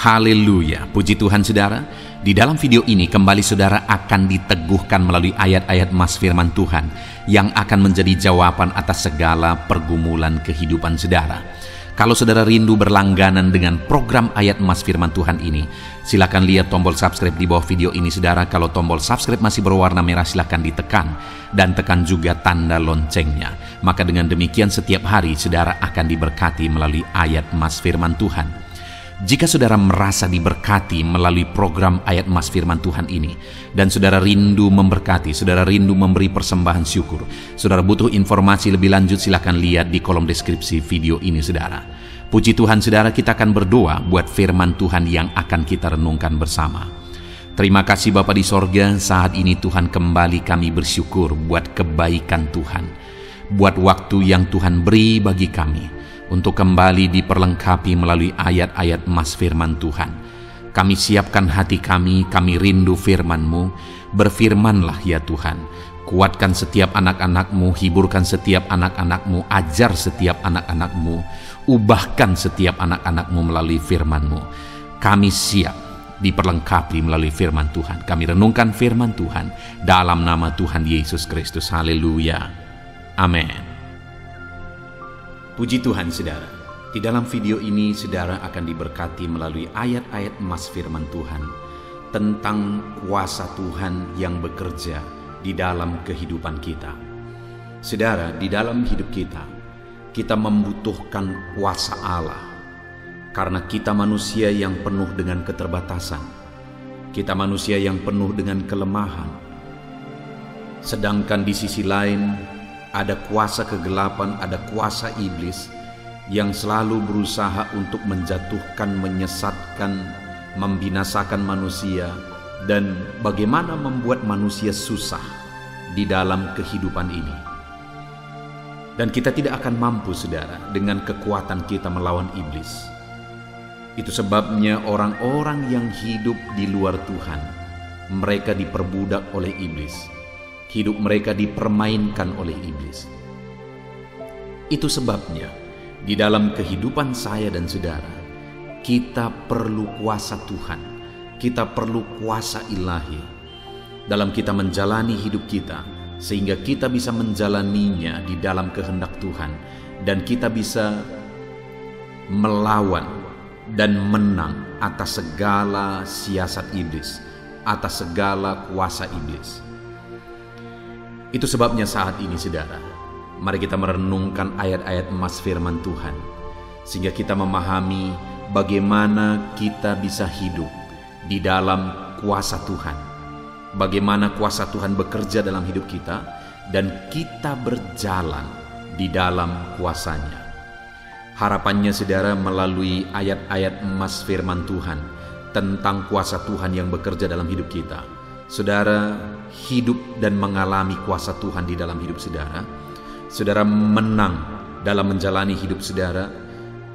Haleluya, puji Tuhan saudara. Di dalam video ini kembali saudara akan diteguhkan melalui ayat-ayat mas firman Tuhan yang akan menjadi jawaban atas segala pergumulan kehidupan saudara. Kalau saudara rindu berlangganan dengan program ayat mas firman Tuhan ini, silakan lihat tombol subscribe di bawah video ini saudara. Kalau tombol subscribe masih berwarna merah, silakan ditekan dan tekan juga tanda loncengnya. Maka dengan demikian setiap hari saudara akan diberkati melalui ayat mas firman Tuhan. Jika saudara merasa diberkati melalui program ayat mas firman Tuhan ini, dan saudara rindu memberkati, saudara rindu memberi persembahan syukur, saudara butuh informasi lebih lanjut, silakan lihat di kolom deskripsi video ini saudara. Puji Tuhan saudara, kita akan berdoa buat firman Tuhan yang akan kita renungkan bersama. Terima kasih Bapa di sorga, saat ini Tuhan kembali kami bersyukur buat kebaikan Tuhan, buat waktu yang Tuhan beri bagi kami untuk kembali diperlengkapi melalui ayat-ayat mas firman Tuhan. Kami siapkan hati kami rindu firman-Mu. Berfirmanlah ya Tuhan, kuatkan setiap anak-anak-Mu, hiburkan setiap anak-anak-Mu, ajar setiap anak-anak-Mu, ubahkan setiap anak-anak-Mu melalui firman-Mu. Kami siap diperlengkapi melalui firman Tuhan. Kami renungkan firman Tuhan dalam nama Tuhan Yesus Kristus. Haleluya. Amin. Puji Tuhan saudara, di dalam video ini saudara akan diberkati melalui ayat-ayat mas firman Tuhan tentang kuasa Tuhan yang bekerja di dalam kehidupan kita. Saudara, di dalam hidup kita membutuhkan kuasa Allah karena kita manusia yang penuh dengan keterbatasan. Kita manusia yang penuh dengan kelemahan. Sedangkan di sisi lain ada kuasa kegelapan, ada kuasa iblis yang selalu berusaha untuk menjatuhkan, menyesatkan, membinasakan manusia, dan bagaimana membuat manusia susah di dalam kehidupan ini. Dan kita tidak akan mampu saudara dengan kekuatan kita melawan iblis. Itu sebabnya orang-orang yang hidup di luar Tuhan, mereka diperbudak oleh iblis. Hidup mereka dipermainkan oleh iblis. Itu sebabnya di dalam kehidupan saya dan saudara, kita perlu kuasa Tuhan. Kita perlu kuasa ilahi dalam kita menjalani hidup kita, sehingga kita bisa menjalaninya di dalam kehendak Tuhan, dan kita bisa melawan dan menang atas segala siasat iblis, atas segala kuasa iblis. Itu sebabnya saat ini saudara, mari kita merenungkan ayat-ayat emas firman Tuhan, sehingga kita memahami bagaimana kita bisa hidup di dalam kuasa Tuhan, bagaimana kuasa Tuhan bekerja dalam hidup kita, dan kita berjalan di dalam kuasanya. Harapannya saudara, melalui ayat-ayat emas firman Tuhan tentang kuasa Tuhan yang bekerja dalam hidup kita, saudara hidup dan mengalami kuasa Tuhan di dalam hidup saudara. Saudara menang dalam menjalani hidup saudara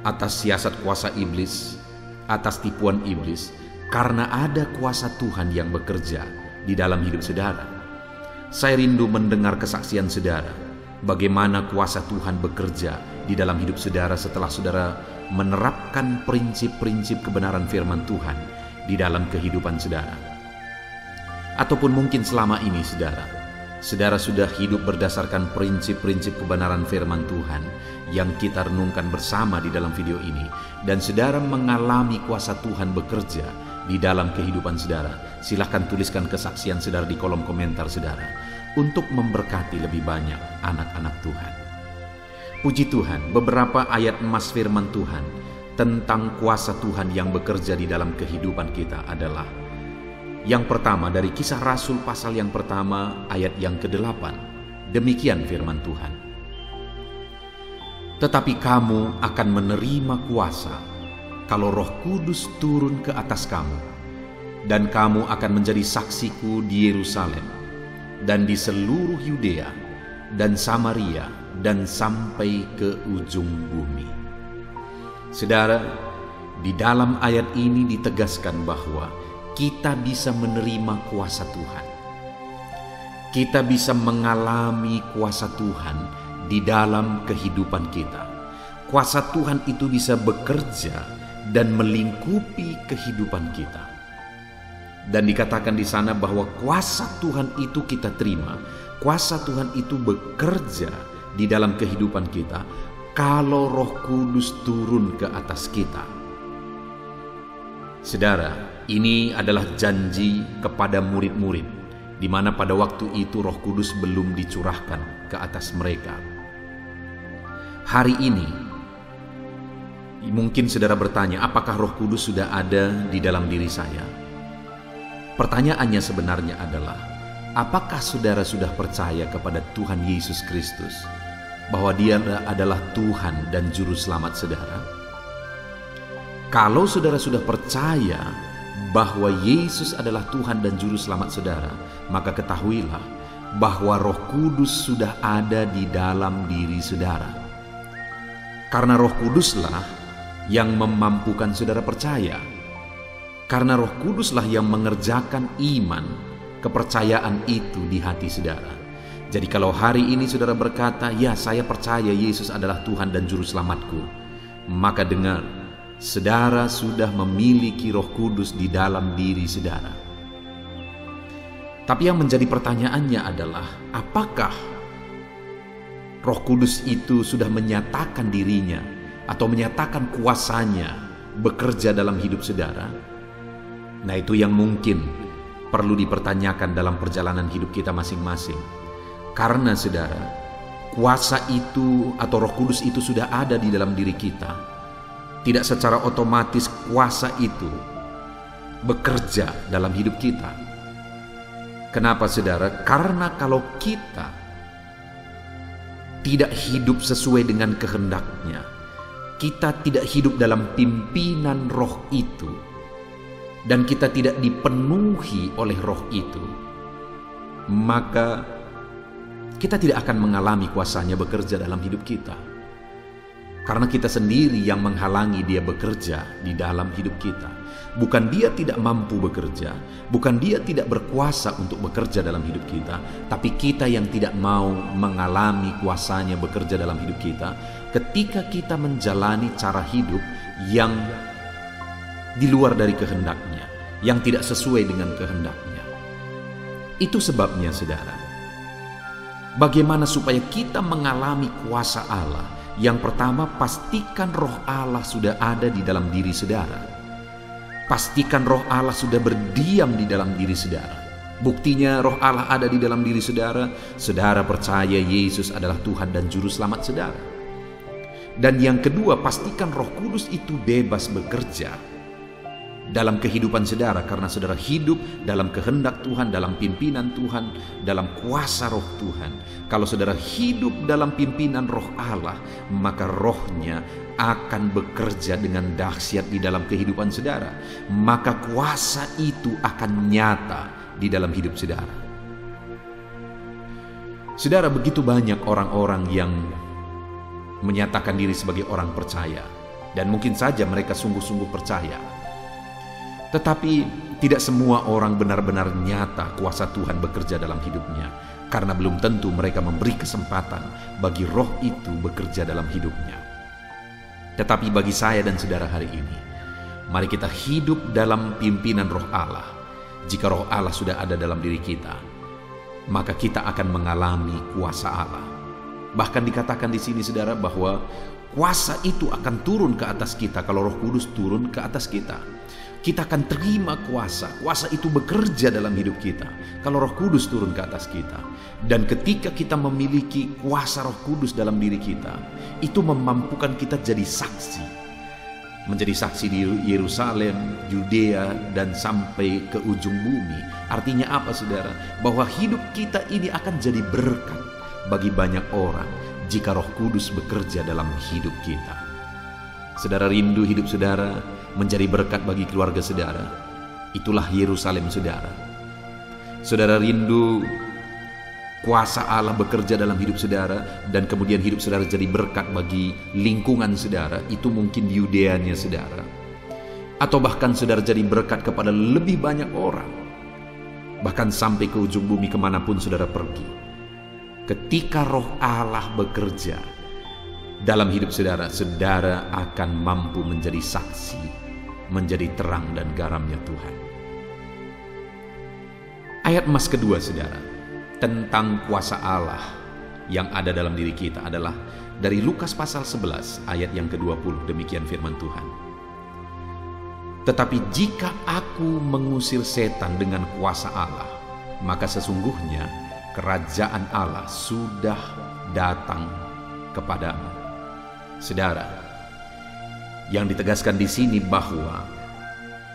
atas siasat kuasa iblis, atas tipuan iblis, karena ada kuasa Tuhan yang bekerja di dalam hidup saudara. Saya rindu mendengar kesaksian saudara, bagaimana kuasa Tuhan bekerja di dalam hidup saudara setelah saudara menerapkan prinsip-prinsip kebenaran firman Tuhan di dalam kehidupan saudara. Ataupun mungkin selama ini saudara sudah hidup berdasarkan prinsip-prinsip kebenaran firman Tuhan yang kita renungkan bersama di dalam video ini, dan saudara mengalami kuasa Tuhan bekerja di dalam kehidupan saudara. Silahkan tuliskan kesaksian saudara di kolom komentar saudara, untuk memberkati lebih banyak anak-anak Tuhan. Puji Tuhan, beberapa ayat emas firman Tuhan tentang kuasa Tuhan yang bekerja di dalam kehidupan kita adalah: yang pertama dari Kisah Rasul pasal yang pertama ayat yang ke-8. Demikian firman Tuhan. Tetapi kamu akan menerima kuasa kalau Roh Kudus turun ke atas kamu, dan kamu akan menjadi saksiku di Yerusalem dan di seluruh Yudea dan Samaria dan sampai ke ujung bumi. Saudara, di dalam ayat ini ditegaskan bahwa kita bisa menerima kuasa Tuhan. Kita bisa mengalami kuasa Tuhan di dalam kehidupan kita. Kuasa Tuhan itu bisa bekerja dan melingkupi kehidupan kita. Dan dikatakan di sana bahwa kuasa Tuhan itu kita terima, kuasa Tuhan itu bekerja di dalam kehidupan kita kalau Roh Kudus turun ke atas kita. Saudara, ini adalah janji kepada murid-murid, di mana pada waktu itu Roh Kudus belum dicurahkan ke atas mereka. Hari ini, mungkin saudara bertanya, apakah Roh Kudus sudah ada di dalam diri saya? Pertanyaannya sebenarnya adalah, apakah saudara sudah percaya kepada Tuhan Yesus Kristus, bahwa Dia adalah Tuhan dan Juru Selamat saudara? Kalau saudara sudah percaya bahwa Yesus adalah Tuhan dan Juru Selamat saudara, maka ketahuilah bahwa Roh Kudus sudah ada di dalam diri saudara. Karena Roh Kuduslah yang memampukan saudara percaya. Karena Roh Kuduslah yang mengerjakan iman, kepercayaan itu di hati saudara. Jadi kalau hari ini saudara berkata, ya saya percaya Yesus adalah Tuhan dan Juru Selamatku, maka dengar, saudara sudah memiliki Roh Kudus di dalam diri saudara. Tapi yang menjadi pertanyaannya adalah, apakah Roh Kudus itu sudah menyatakan dirinya atau menyatakan kuasanya bekerja dalam hidup saudara? Nah, itu yang mungkin perlu dipertanyakan dalam perjalanan hidup kita masing-masing. Karena saudara, kuasa itu atau Roh Kudus itu sudah ada di dalam diri kita. Tidak secara otomatis kuasa itu bekerja dalam hidup kita. Kenapa saudara? Karena kalau kita tidak hidup sesuai dengan kehendak-Nya, kita tidak hidup dalam pimpinan Roh itu, dan kita tidak dipenuhi oleh Roh itu, maka kita tidak akan mengalami kuasanya bekerja dalam hidup kita. Karena kita sendiri yang menghalangi Dia bekerja di dalam hidup kita. Bukan Dia tidak mampu bekerja, bukan Dia tidak berkuasa untuk bekerja dalam hidup kita, tapi kita yang tidak mau mengalami kuasanya bekerja dalam hidup kita ketika kita menjalani cara hidup yang di luar dari kehendak-Nya, yang tidak sesuai dengan kehendak-Nya. Itu sebabnya saudara, bagaimana supaya kita mengalami kuasa Allah? Yang pertama, pastikan Roh Allah sudah ada di dalam diri saudara. Pastikan Roh Allah sudah berdiam di dalam diri saudara. Buktinya Roh Allah ada di dalam diri saudara, saudara percaya Yesus adalah Tuhan dan Juru Selamat saudara. Dan yang kedua, pastikan Roh Kudus itu bebas bekerja dalam kehidupan saudara, karena saudara hidup dalam kehendak Tuhan, dalam pimpinan Tuhan, dalam kuasa Roh Tuhan. Kalau saudara hidup dalam pimpinan Roh Allah, maka Roh-Nya akan bekerja dengan dahsyat di dalam kehidupan saudara. Maka kuasa itu akan nyata di dalam hidup saudara. Saudara, begitu banyak orang-orang yang menyatakan diri sebagai orang percaya, dan mungkin saja mereka sungguh-sungguh percaya. Tetapi tidak semua orang benar-benar nyata kuasa Tuhan bekerja dalam hidupnya, karena belum tentu mereka memberi kesempatan bagi Roh itu bekerja dalam hidupnya. Tetapi bagi saya dan saudara hari ini, mari kita hidup dalam pimpinan Roh Allah. Jika Roh Allah sudah ada dalam diri kita, maka kita akan mengalami kuasa Allah. Bahkan dikatakan di sini saudara bahwa kuasa itu akan turun ke atas kita kalau Roh Kudus turun ke atas kita. Kita akan terima kuasa. Kuasa itu bekerja dalam hidup kita kalau Roh Kudus turun ke atas kita. Dan ketika kita memiliki kuasa Roh Kudus dalam diri kita, itu memampukan kita jadi saksi. Menjadi saksi di Yerusalem, Yudea, dan sampai ke ujung bumi. Artinya apa saudara? Bahwa hidup kita ini akan jadi berkat bagi banyak orang jika Roh Kudus bekerja dalam hidup kita. Saudara rindu hidup saudara menjadi berkat bagi keluarga saudara? Itulah Yerusalem saudara. Saudara rindu kuasa Allah bekerja dalam hidup saudara, dan kemudian hidup saudara jadi berkat bagi lingkungan saudara? Itu mungkin Yudeanya saudara. Atau bahkan saudara jadi berkat kepada lebih banyak orang, bahkan sampai ke ujung bumi kemanapun saudara pergi. Ketika Roh Allah bekerja, dalam hidup saudara, saudara akan mampu menjadi saksi, menjadi terang dan garamnya Tuhan. Ayat emas kedua saudara, tentang kuasa Allah yang ada dalam diri kita adalah dari Lukas pasal 11 ayat yang ke-20. Demikian firman Tuhan. Tetapi jika aku mengusir setan dengan kuasa Allah, maka sesungguhnya kerajaan Allah sudah datang kepadamu. Saudara, yang ditegaskan di sini bahwa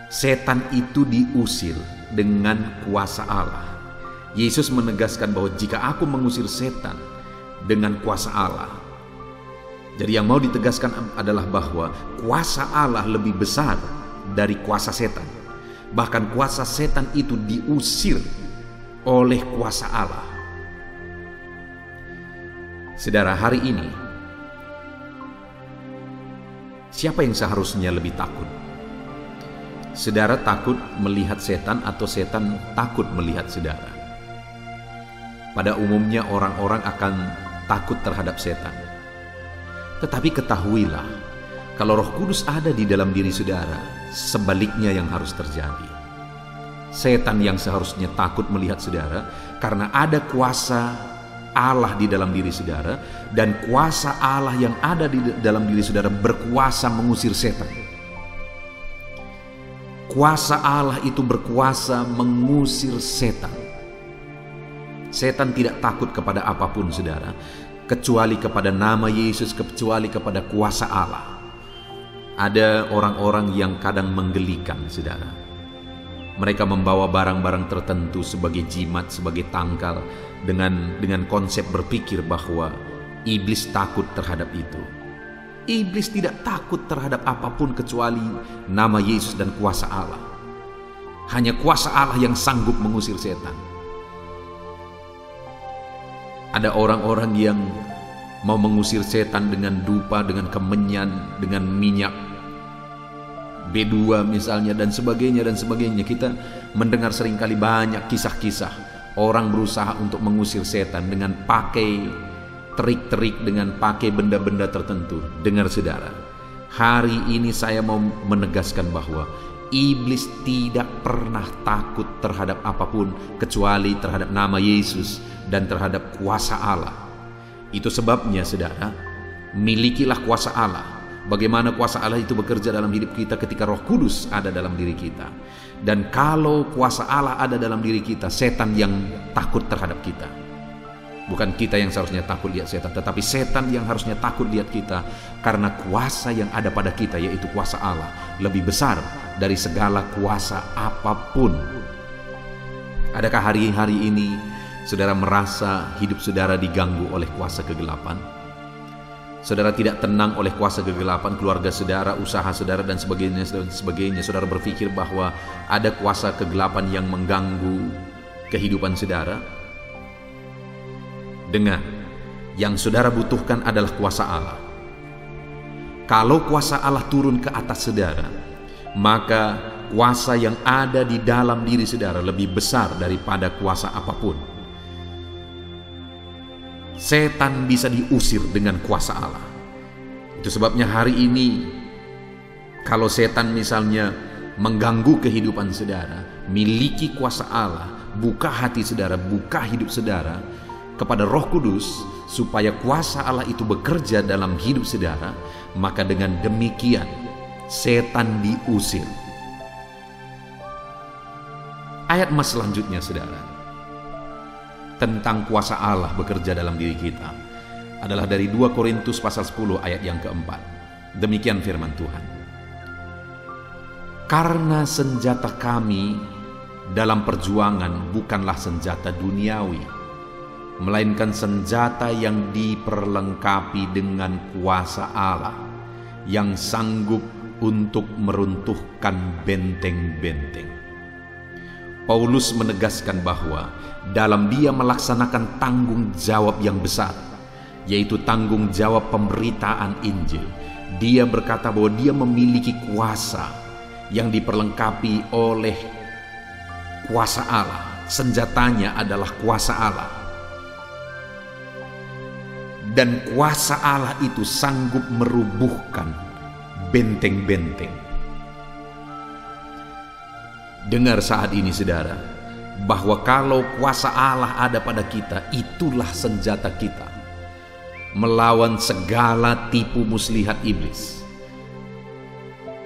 setan itu diusir dengan kuasa Allah. Yesus menegaskan bahwa jika aku mengusir setan dengan kuasa Allah, jadi yang mau ditegaskan adalah bahwa kuasa Allah lebih besar dari kuasa setan. Bahkan kuasa setan itu diusir oleh kuasa Allah. Saudara, hari ini siapa yang seharusnya lebih takut? Saudara takut melihat setan atau setan takut melihat saudara? Pada umumnya orang-orang akan takut terhadap setan. Tetapi ketahuilah, kalau Roh Kudus ada di dalam diri saudara, sebaliknya yang harus terjadi. Setan yang seharusnya takut melihat saudara karena ada kuasa Allah di dalam diri saudara, dan kuasa Allah yang ada di dalam diri saudara berkuasa mengusir setan. Kuasa Allah itu berkuasa mengusir setan. Setan tidak takut kepada apapun saudara, kecuali kepada nama Yesus, kecuali kepada kuasa Allah. Ada orang-orang yang kadang menggelikan saudara. Mereka membawa barang-barang tertentu sebagai jimat, sebagai tangkal, dengan konsep berpikir bahwa iblis takut terhadap itu. Iblis tidak takut terhadap apapun kecuali nama Yesus dan kuasa Allah. Hanya kuasa Allah yang sanggup mengusir setan. Ada orang-orang yang mau mengusir setan dengan dupa, dengan kemenyan, dengan minyak B2 misalnya, dan sebagainya dan sebagainya. Kita mendengar seringkali banyak kisah-kisah orang berusaha untuk mengusir setan dengan pakai trik-trik, dengan pakai benda-benda tertentu. Dengar saudara, hari ini saya mau menegaskan bahwa iblis tidak pernah takut terhadap apapun kecuali terhadap nama Yesus dan terhadap kuasa Allah. Itu sebabnya saudara, milikilah kuasa Allah. Bagaimana kuasa Allah itu bekerja dalam hidup kita ketika Roh Kudus ada dalam diri kita. Dan kalau kuasa Allah ada dalam diri kita, setan yang takut terhadap kita. Bukan kita yang seharusnya takut lihat setan, tetapi setan yang harusnya takut lihat kita, karena kuasa yang ada pada kita, yaitu kuasa Allah, lebih besar dari segala kuasa apapun. Adakah hari-hari ini saudara merasa hidup saudara diganggu oleh kuasa kegelapan? Saudara tidak tenang oleh kuasa kegelapan, keluarga saudara, usaha saudara, dan sebagainya. Saudara berpikir bahwa ada kuasa kegelapan yang mengganggu kehidupan saudara. Dengar, yang saudara butuhkan adalah kuasa Allah. Kalau kuasa Allah turun ke atas saudara, maka kuasa yang ada di dalam diri saudara lebih besar daripada kuasa apapun. Setan bisa diusir dengan kuasa Allah. Itu sebabnya hari ini, kalau setan misalnya mengganggu kehidupan saudara, miliki kuasa Allah, buka hati saudara, buka hidup saudara kepada Roh Kudus, supaya kuasa Allah itu bekerja dalam hidup saudara, maka dengan demikian setan diusir. Ayat emas selanjutnya saudara, tentang kuasa Allah bekerja dalam diri kita adalah dari 2 Korintus pasal 10 ayat yang keempat. Demikian firman Tuhan. Karena senjata kami dalam perjuangan bukanlah senjata duniawi, melainkan senjata yang diperlengkapi dengan kuasa Allah yang sanggup untuk meruntuhkan benteng-benteng. Paulus menegaskan bahwa dalam dia melaksanakan tanggung jawab yang besar, yaitu tanggung jawab pemberitaan Injil, dia berkata bahwa dia memiliki kuasa yang diperlengkapi oleh kuasa Allah. Senjatanya adalah kuasa Allah. dan kuasa Allah itu sanggup merubuhkan benteng-benteng. Dengar saat ini saudara, bahwa kalau kuasa Allah ada pada kita, itulah senjata kita melawan segala tipu muslihat iblis.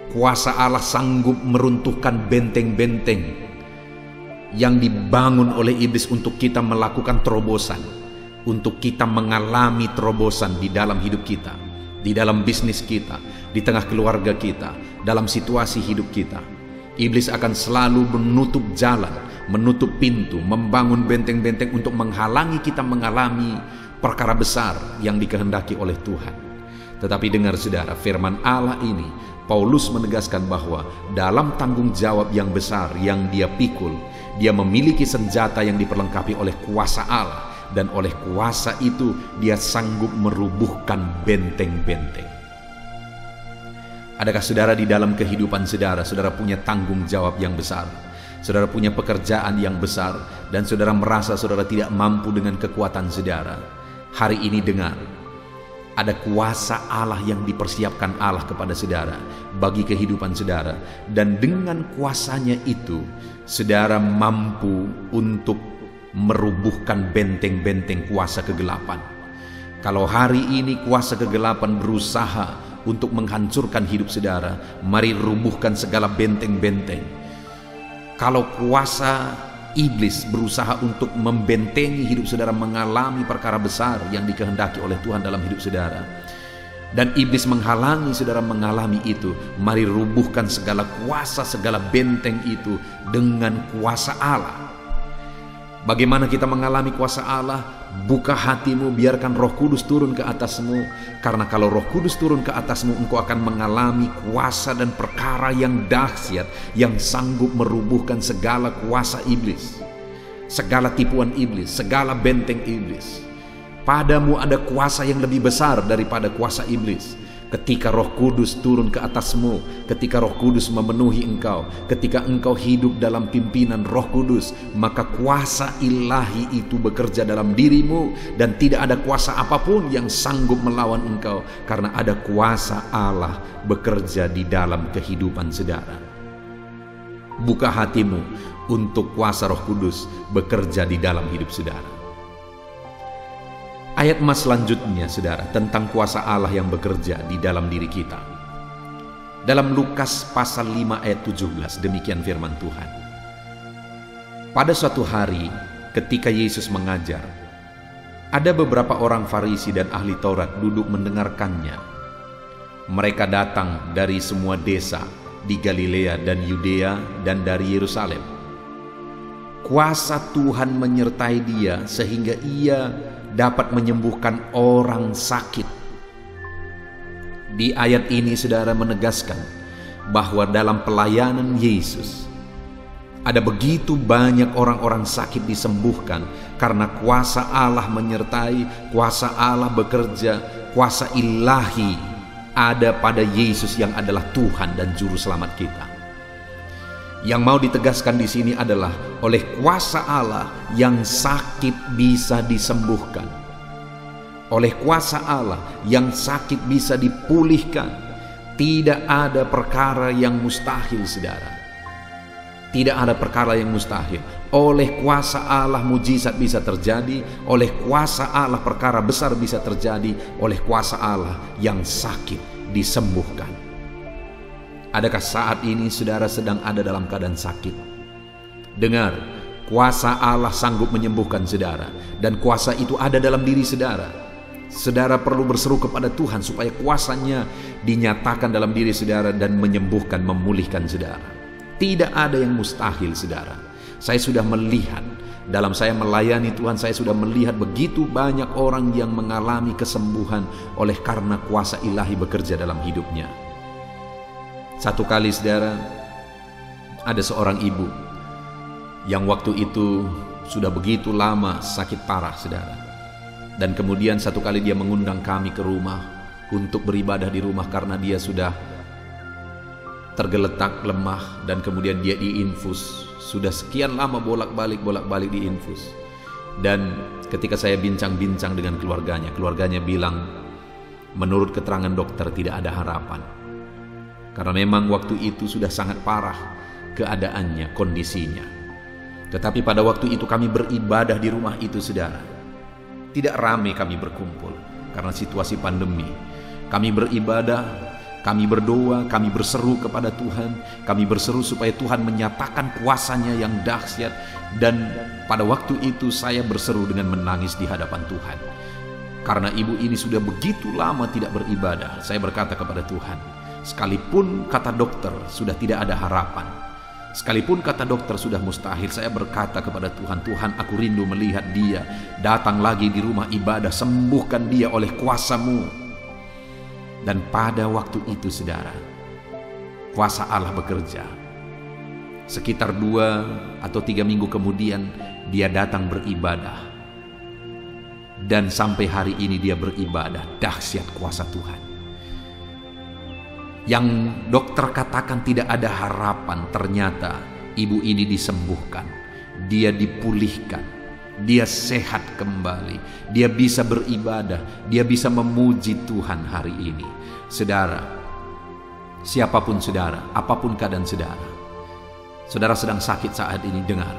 Kuasa Allah sanggup meruntuhkan benteng-benteng yang dibangun oleh iblis untuk kita melakukan terobosan, untuk kita mengalami terobosan di dalam hidup kita, di dalam bisnis kita, di tengah keluarga kita, dalam situasi hidup kita. Iblis akan selalu menutup jalan, menutup pintu, membangun benteng-benteng untuk menghalangi kita mengalami perkara besar yang dikehendaki oleh Tuhan. Tetapi dengar saudara, firman Allah ini, Paulus menegaskan bahwa dalam tanggung jawab yang besar yang dia pikul, dia memiliki senjata yang diperlengkapi oleh kuasa Allah, dan oleh kuasa itu dia sanggup merubuhkan benteng-benteng. Adakah saudara di dalam kehidupan saudara, saudara punya tanggung jawab yang besar, saudara punya pekerjaan yang besar, dan saudara merasa saudara tidak mampu dengan kekuatan saudara? Hari ini dengar, ada kuasa Allah yang dipersiapkan Allah kepada saudara bagi kehidupan saudara, dan dengan kuasanya itu saudara mampu untuk merubuhkan benteng-benteng kuasa kegelapan. Kalau hari ini kuasa kegelapan berusaha untuk menghancurkan hidup saudara, mari rubuhkan segala benteng-benteng. Kalau kuasa iblis berusaha untuk membentengi hidup saudara mengalami perkara besar yang dikehendaki oleh Tuhan dalam hidup saudara, dan iblis menghalangi saudara mengalami itu, mari rubuhkan segala kuasa, segala benteng itu dengan kuasa Allah. Bagaimana kita mengalami kuasa Allah? Buka hatimu, biarkan Roh Kudus turun ke atasmu. Karena kalau Roh Kudus turun ke atasmu, engkau akan mengalami kuasa dan perkara yang dahsyat, yang sanggup merubuhkan segala kuasa iblis, segala tipuan iblis, segala benteng iblis. Padamu ada kuasa yang lebih besar daripada kuasa iblis. Ketika Roh Kudus turun ke atasmu, ketika Roh Kudus memenuhi engkau, ketika engkau hidup dalam pimpinan Roh Kudus, maka kuasa ilahi itu bekerja dalam dirimu, dan tidak ada kuasa apapun yang sanggup melawan engkau, karena ada kuasa Allah bekerja di dalam kehidupan saudara. Buka hatimu untuk kuasa Roh Kudus bekerja di dalam hidup saudara. Ayat emas selanjutnya saudara, tentang kuasa Allah yang bekerja di dalam diri kita. Dalam Lukas pasal 5 ayat 17, demikian firman Tuhan. Pada suatu hari ketika Yesus mengajar, ada beberapa orang Farisi dan ahli Taurat duduk mendengarkannya. Mereka datang dari semua desa di Galilea dan Yudea dan dari Yerusalem. Kuasa Tuhan menyertai dia sehingga ia dapat menyembuhkan orang sakit. Di ayat ini saudara menegaskan bahwa dalam pelayanan Yesus ada begitu banyak orang-orang sakit disembuhkan karena kuasa Allah menyertai, kuasa Allah bekerja, kuasa ilahi ada pada Yesus yang adalah Tuhan dan Juru Selamat kita. Yang mau ditegaskan di sini adalah oleh kuasa Allah yang sakit bisa disembuhkan. Oleh kuasa Allah yang sakit bisa dipulihkan. Tidak ada perkara yang mustahil saudara. Tidak ada perkara yang mustahil. Oleh kuasa Allah mujizat bisa terjadi. Oleh kuasa Allah perkara besar bisa terjadi. Oleh kuasa Allah yang sakit disembuhkan. Adakah saat ini saudara sedang ada dalam keadaan sakit? Dengar, kuasa Allah sanggup menyembuhkan saudara, dan kuasa itu ada dalam diri saudara. Saudara perlu berseru kepada Tuhan supaya kuasanya dinyatakan dalam diri saudara dan menyembuhkan, memulihkan saudara. Tidak ada yang mustahil saudara. Saya sudah melihat, dalam saya melayani Tuhan, saya sudah melihat begitu banyak orang yang mengalami kesembuhan oleh karena kuasa ilahi bekerja dalam hidupnya. Satu kali saudara, ada seorang ibu yang waktu itu sudah begitu lama sakit parah saudara. Dan kemudian satu kali dia mengundang kami ke rumah untuk beribadah di rumah karena dia sudah tergeletak lemah, dan kemudian dia diinfus. Sudah sekian lama bolak-balik diinfus. Dan ketika saya bincang-bincang dengan keluarganya bilang, menurut keterangan dokter tidak ada harapan. Karena memang waktu itu sudah sangat parah keadaannya, kondisinya. Tetapi pada waktu itu kami beribadah di rumah itu, saudara. Tidak ramai kami berkumpul karena situasi pandemi. Kami beribadah, kami berdoa, kami berseru kepada Tuhan. Kami berseru supaya Tuhan menyatakan kuasa-Nya yang dahsyat. Dan pada waktu itu saya berseru dengan menangis di hadapan Tuhan. Karena ibu ini sudah begitu lama tidak beribadah. Saya berkata kepada Tuhan, sekalipun kata dokter sudah tidak ada harapan, sekalipun kata dokter sudah mustahil, saya berkata kepada Tuhan, Tuhan, aku rindu melihat dia datang lagi di rumah ibadah, sembuhkan dia oleh kuasa-Mu. Dan pada waktu itu, saudara, kuasa Allah bekerja. Sekitar 2 atau 3 minggu kemudian dia datang beribadah. Dan sampai hari ini dia beribadah. Dahsyat kuasa Tuhan. Yang dokter katakan tidak ada harapan, ternyata ibu ini disembuhkan. Dia dipulihkan. Dia sehat kembali. Dia bisa beribadah. Dia bisa memuji Tuhan hari ini. Saudara, siapapun saudara, apapun keadaan saudara, saudara sedang sakit saat ini, dengar,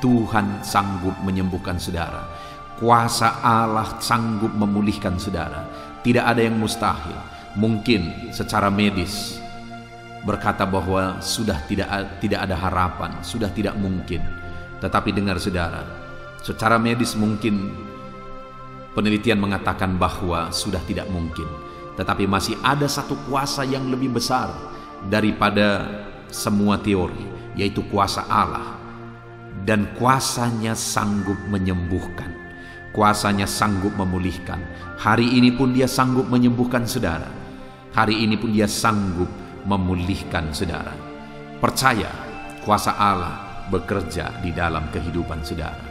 Tuhan sanggup menyembuhkan saudara. Kuasa Allah sanggup memulihkan saudara. Tidak ada yang mustahil. Mungkin secara medis berkata bahwa sudah tidak ada harapan, sudah tidak mungkin. Tetapi dengar saudara, secara medis mungkin penelitian mengatakan bahwa sudah tidak mungkin. Tetapi masih ada satu kuasa yang lebih besar daripada semua teori, yaitu kuasa Allah. Dan kuasa-Nya sanggup menyembuhkan. Kuasa-Nya sanggup memulihkan. Hari ini pun Dia sanggup menyembuhkan saudara. Hari ini pun Dia sanggup memulihkan saudara. Percaya, kuasa Allah bekerja di dalam kehidupan saudara.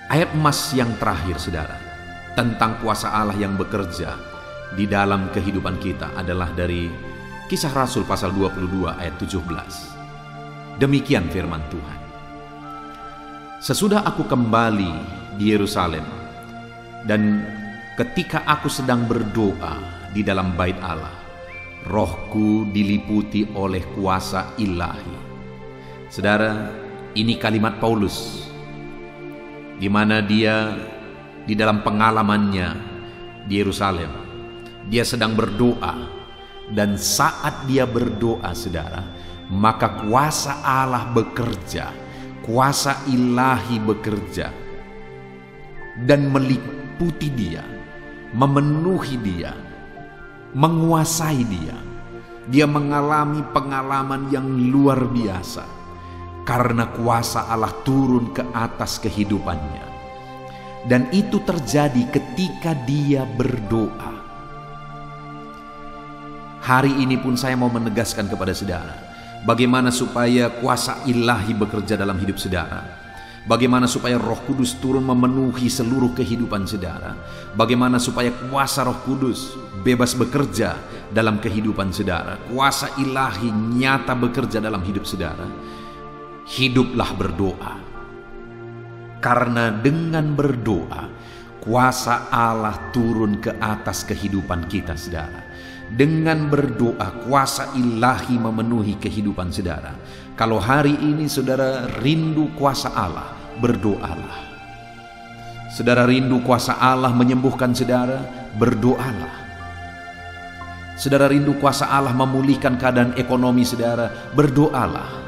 Ayat emas yang terakhir, saudara, tentang kuasa Allah yang bekerja di dalam kehidupan kita adalah dari Kisah Rasul pasal 22 ayat 17. Demikian firman Tuhan. Sesudah aku kembali di Yerusalem, dan ketika aku sedang berdoa di dalam bait Allah, rohku diliputi oleh kuasa ilahi. Saudara, ini kalimat Paulus, di mana dia di dalam pengalamannya di Yerusalem, dia sedang berdoa. Dan saat dia berdoa, saudara, maka kuasa Allah bekerja, kuasa ilahi bekerja dan meliputi dia, memenuhi dia, menguasai dia. Dia mengalami pengalaman yang luar biasa karena kuasa Allah turun ke atas kehidupannya. Dan itu terjadi ketika dia berdoa. Hari ini pun saya mau menegaskan kepada saudara, bagaimana supaya kuasa ilahi bekerja dalam hidup saudara. Bagaimana supaya Roh Kudus turun memenuhi seluruh kehidupan saudara. Bagaimana supaya kuasa Roh Kudus bebas bekerja dalam kehidupan saudara. Kuasa ilahi nyata bekerja dalam hidup saudara. Hiduplah berdoa. Karena dengan berdoa, kuasa Allah turun ke atas kehidupan kita, saudara. Dengan berdoa, kuasa ilahi memenuhi kehidupan saudara. Kalau hari ini saudara rindu kuasa Allah, berdoalah. Saudara rindu kuasa Allah menyembuhkan saudara, berdoalah. Saudara rindu kuasa Allah memulihkan keadaan ekonomi saudara, berdoalah.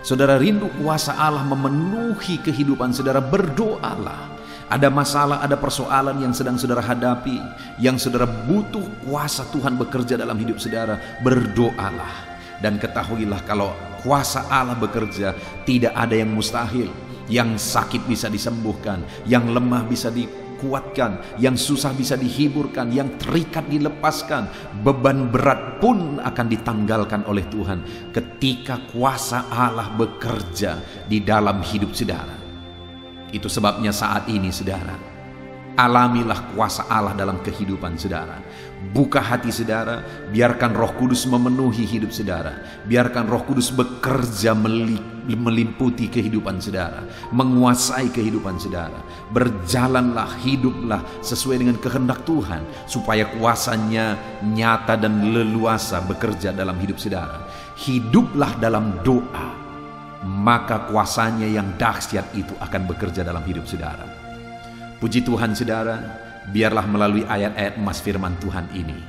Saudara rindu kuasa Allah memenuhi kehidupan saudara, berdoalah. Ada masalah, ada persoalan yang sedang saudara hadapi, yang saudara butuh kuasa Tuhan bekerja dalam hidup saudara, berdoalah. Dan ketahuilah kalau kuasa Allah bekerja, tidak ada yang mustahil. Yang sakit bisa disembuhkan, yang lemah bisa dikuatkan, yang susah bisa dihiburkan, yang terikat dilepaskan. Beban berat pun akan ditanggalkan oleh Tuhan ketika kuasa Allah bekerja di dalam hidup saudara. Itu sebabnya saat ini saudara, alamilah kuasa Allah dalam kehidupan saudara. Buka hati saudara, biarkan Roh Kudus memenuhi hidup saudara. Biarkan Roh Kudus bekerja meliputi kehidupan saudara, menguasai kehidupan saudara. Berjalanlah, hiduplah sesuai dengan kehendak Tuhan, supaya kuasanya nyata dan leluasa bekerja dalam hidup saudara. Hiduplah dalam doa, maka kuasanya yang dahsyat itu akan bekerja dalam hidup saudara. Puji Tuhan saudara, biarlah melalui ayat-ayat emas firman Tuhan ini,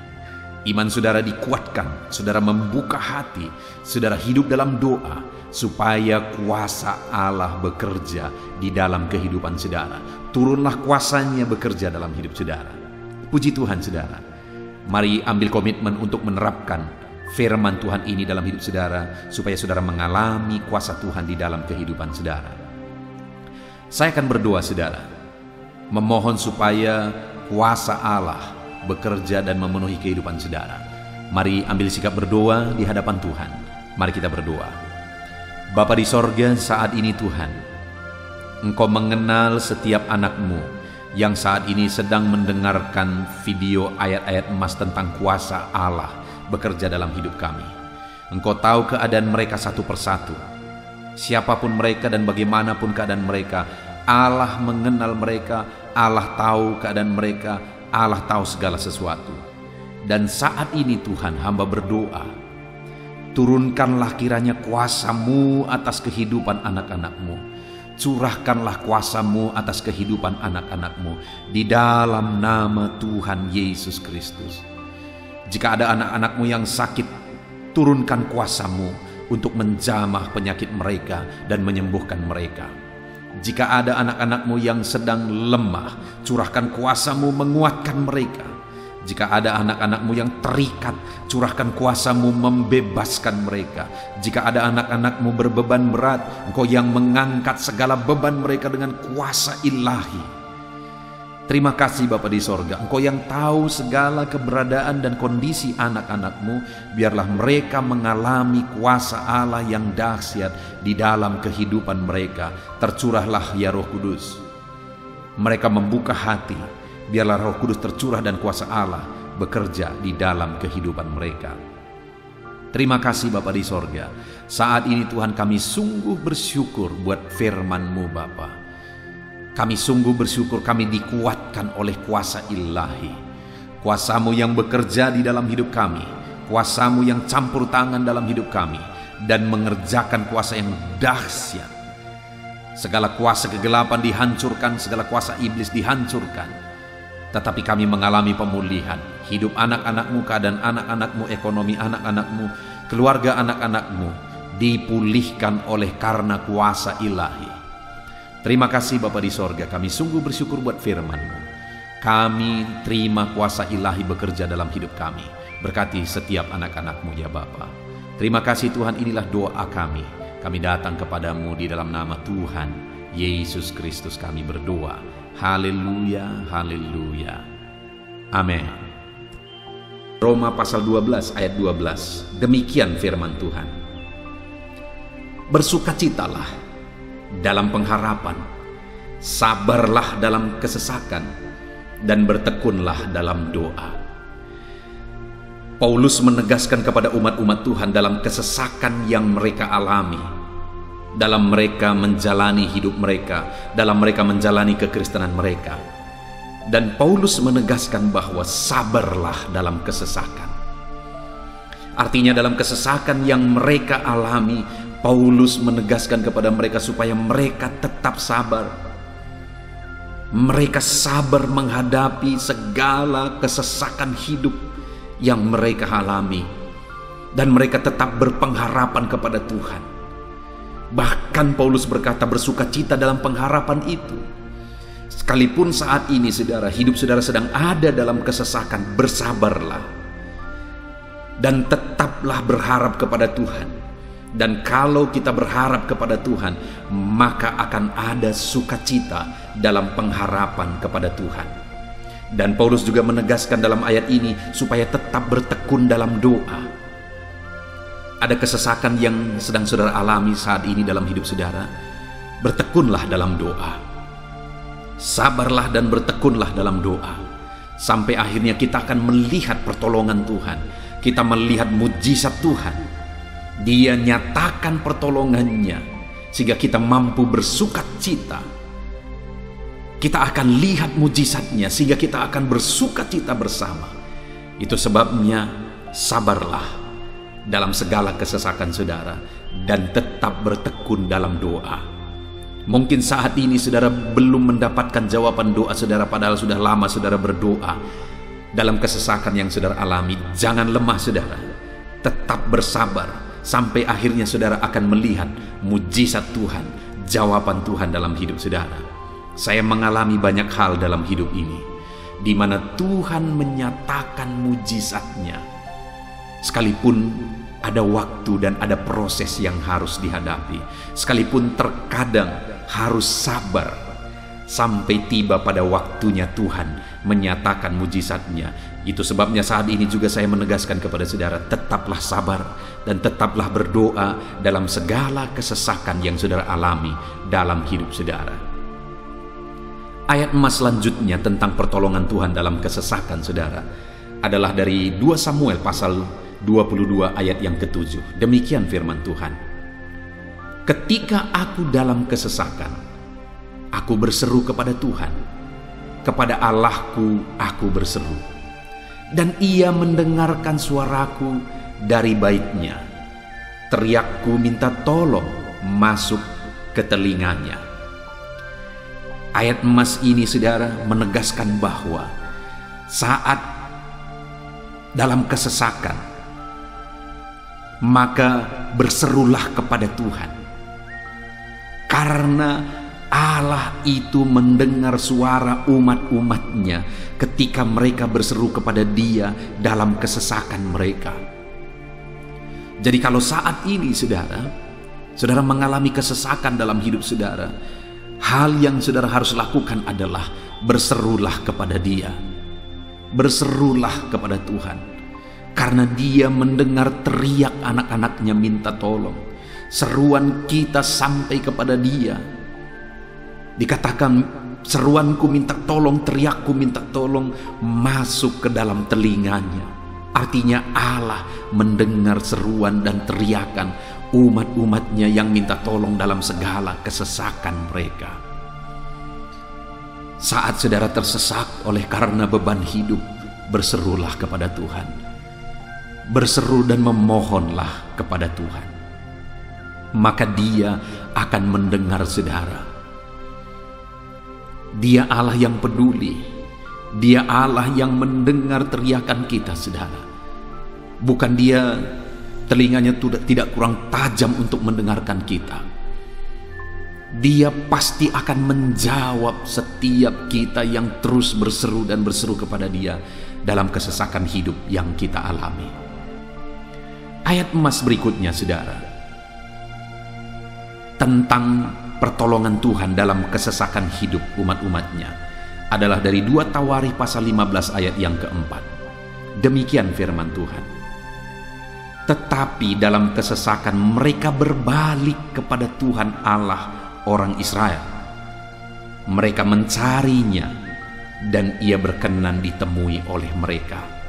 iman saudara dikuatkan, saudara membuka hati, saudara hidup dalam doa, supaya kuasa Allah bekerja di dalam kehidupan saudara. Turunlah kuasanya bekerja dalam hidup saudara. Puji Tuhan saudara. Mari ambil komitmen untuk menerapkan firman Tuhan ini dalam hidup saudara, supaya saudara mengalami kuasa Tuhan di dalam kehidupan saudara. Saya akan berdoa saudara, memohon supaya kuasa Allah bekerja dan memenuhi kehidupan saudara. Mari ambil sikap berdoa di hadapan Tuhan. Mari kita berdoa. Bapa di sorga, saat ini Tuhan, Engkau mengenal setiap anak-Mu yang saat ini sedang mendengarkan video ayat-ayat emas tentang kuasa Allah bekerja dalam hidup kami. Engkau tahu keadaan mereka satu persatu. Siapapun mereka dan bagaimanapun keadaan mereka, Allah mengenal mereka, Allah tahu keadaan mereka, Allah tahu segala sesuatu. Dan saat ini Tuhan, hamba berdoa, turunkanlah kiranya kuasa-Mu atas kehidupan anak-anak-Mu. Curahkanlah kuasa-Mu atas kehidupan anak-anak-Mu di dalam nama Tuhan Yesus Kristus. Jika ada anak-anak-Mu yang sakit, turunkan kuasa-Mu untuk menjamah penyakit mereka dan menyembuhkan mereka. Jika ada anak-anak-Mu yang sedang lemah, curahkan kuasa-Mu menguatkan mereka. Jika ada anak-anak-Mu yang terikat, curahkan kuasa-Mu membebaskan mereka. Jika ada anak-anak-Mu berbeban berat, Engkau yang mengangkat segala beban mereka dengan kuasa ilahi. Terima kasih Bapa di sorga, Engkau yang tahu segala keberadaan dan kondisi anak-anak-Mu. Biarlah mereka mengalami kuasa Allah yang dahsyat di dalam kehidupan mereka. Tercurahlah ya Roh Kudus. Mereka membuka hati, biarlah Roh Kudus tercurah dan kuasa Allah bekerja di dalam kehidupan mereka. Terima kasih Bapa di sorga. Saat ini Tuhan, kami sungguh bersyukur buat firman-Mu Bapa. Kami sungguh bersyukur kami dikuatkan oleh kuasa ilahi. Kuasa-Mu yang bekerja di dalam hidup kami, kuasa-Mu yang campur tangan dalam hidup kami dan mengerjakan kuasa yang dahsyat. Segala kuasa kegelapan dihancurkan, segala kuasa iblis dihancurkan. Tetapi kami mengalami pemulihan. Hidup anak-anak-Mu, keadaan anak-anak-Mu, ekonomi anak-anak-Mu, keluarga anak-anak-Mu dipulihkan oleh karena kuasa ilahi. Terima kasih Bapa di sorga, kami sungguh bersyukur buat firman-Mu. Kami terima kuasa ilahi bekerja dalam hidup kami. Berkati setiap anak-anak-Mu ya Bapa. Terima kasih Tuhan, inilah doa kami. Kami datang kepadamu di dalam nama Tuhan Yesus Kristus kami berdoa. Haleluya, haleluya. Amin. Roma pasal 12 ayat 12. Demikian firman Tuhan. Bersukacitalah dalam pengharapan, sabarlah dalam kesesakan, dan bertekunlah dalam doa. Paulus menegaskan kepada umat-umat Tuhan dalam kesesakan yang mereka alami, dalam mereka menjalani hidup mereka, dalam mereka menjalani kekristenan mereka. Dan Paulus menegaskan bahwa sabarlah dalam kesesakan. Artinya dalam kesesakan yang mereka alami, Paulus menegaskan kepada mereka supaya mereka tetap sabar. Mereka sabar menghadapi segala kesesakan hidup yang mereka alami. Dan mereka tetap berpengharapan kepada Tuhan. Bahkan Paulus berkata bersukacita dalam pengharapan itu. Sekalipun saat ini saudara, hidup saudara sedang ada dalam kesesakan, bersabarlah. Dan tetaplah berharap kepada Tuhan. Dan kalau kita berharap kepada Tuhan, maka akan ada sukacita dalam pengharapan kepada Tuhan. Dan Paulus juga menegaskan dalam ayat ini supaya tetap bertekun dalam doa. Ada kesesakan yang sedang saudara alami saat ini dalam hidup saudara, bertekunlah dalam doa. Sabarlah dan bertekunlah dalam doa, sampai akhirnya kita akan melihat pertolongan Tuhan. Kita melihat mujizat Tuhan. Dia nyatakan pertolongannya sehingga kita mampu bersukacita. Kita akan lihat mujizatnya sehingga kita akan bersukacita bersama. Itu sebabnya sabarlah dalam segala kesesakan saudara, dan tetap bertekun dalam doa. Mungkin saat ini saudara belum mendapatkan jawaban doa saudara, padahal sudah lama saudara berdoa dalam kesesakan yang saudara alami. Jangan lemah saudara, tetap bersabar sampai akhirnya saudara akan melihat mujizat Tuhan, jawaban Tuhan dalam hidup saudara. Saya mengalami banyak hal dalam hidup ini di mana Tuhan menyatakan mujizatnya, sekalipun ada waktu dan ada proses yang harus dihadapi, sekalipun terkadang harus sabar sampai tiba pada waktunya Tuhan menyatakan mujizatnya. Itu sebabnya saat ini juga saya menegaskan kepada saudara, tetaplah sabar dan tetaplah berdoa dalam segala kesesakan yang saudara alami dalam hidup saudara. Ayat emas selanjutnya tentang pertolongan Tuhan dalam kesesakan saudara adalah dari 2 Samuel pasal 22 ayat yang ke-7. Demikian firman Tuhan. Ketika aku dalam kesesakan, aku berseru kepada Tuhan, kepada Allahku aku berseru, dan Ia mendengarkan suaraku dari baitnya. Teriakku minta tolong masuk ke telinganya. Ayat emas ini saudara menegaskan bahwa saat dalam kesesakan, maka berserulah kepada Tuhan, karena Allah itu mendengar suara umat-umatnya ketika mereka berseru kepada Dia dalam kesesakan mereka. Jadi kalau saat ini saudara mengalami kesesakan dalam hidup saudara, hal yang saudara harus lakukan adalah berserulah kepada Dia, berserulah kepada Tuhan, karena Dia mendengar teriak anak-anaknya minta tolong. Seruan kita sampai kepada Dia. Dikatakan seruanku minta tolong, teriakku minta tolong masuk ke dalam telinganya. Artinya Allah mendengar seruan dan teriakan umat-umatnya yang minta tolong dalam segala kesesakan mereka. Saat saudara tersesak oleh karena beban hidup, berserulah kepada Tuhan. Berseru dan memohonlah kepada Tuhan, maka Dia akan mendengar saudara. Dia Allah yang peduli. Dia Allah yang mendengar teriakan kita saudara. Bukan Dia telinganya tidak kurang tajam untuk mendengarkan kita. Dia pasti akan menjawab setiap kita yang terus berseru dan berseru kepada Dia dalam kesesakan hidup yang kita alami. Ayat emas berikutnya saudara, tentang pertolongan Tuhan dalam kesesakan hidup umat-umatnya adalah dari 2 Tawarikh pasal 15 ayat yang ke-4. Demikian firman Tuhan. Tetapi dalam kesesakan mereka berbalik kepada Tuhan Allah orang Israel. Mereka mencarinya dan Ia berkenan ditemui oleh mereka.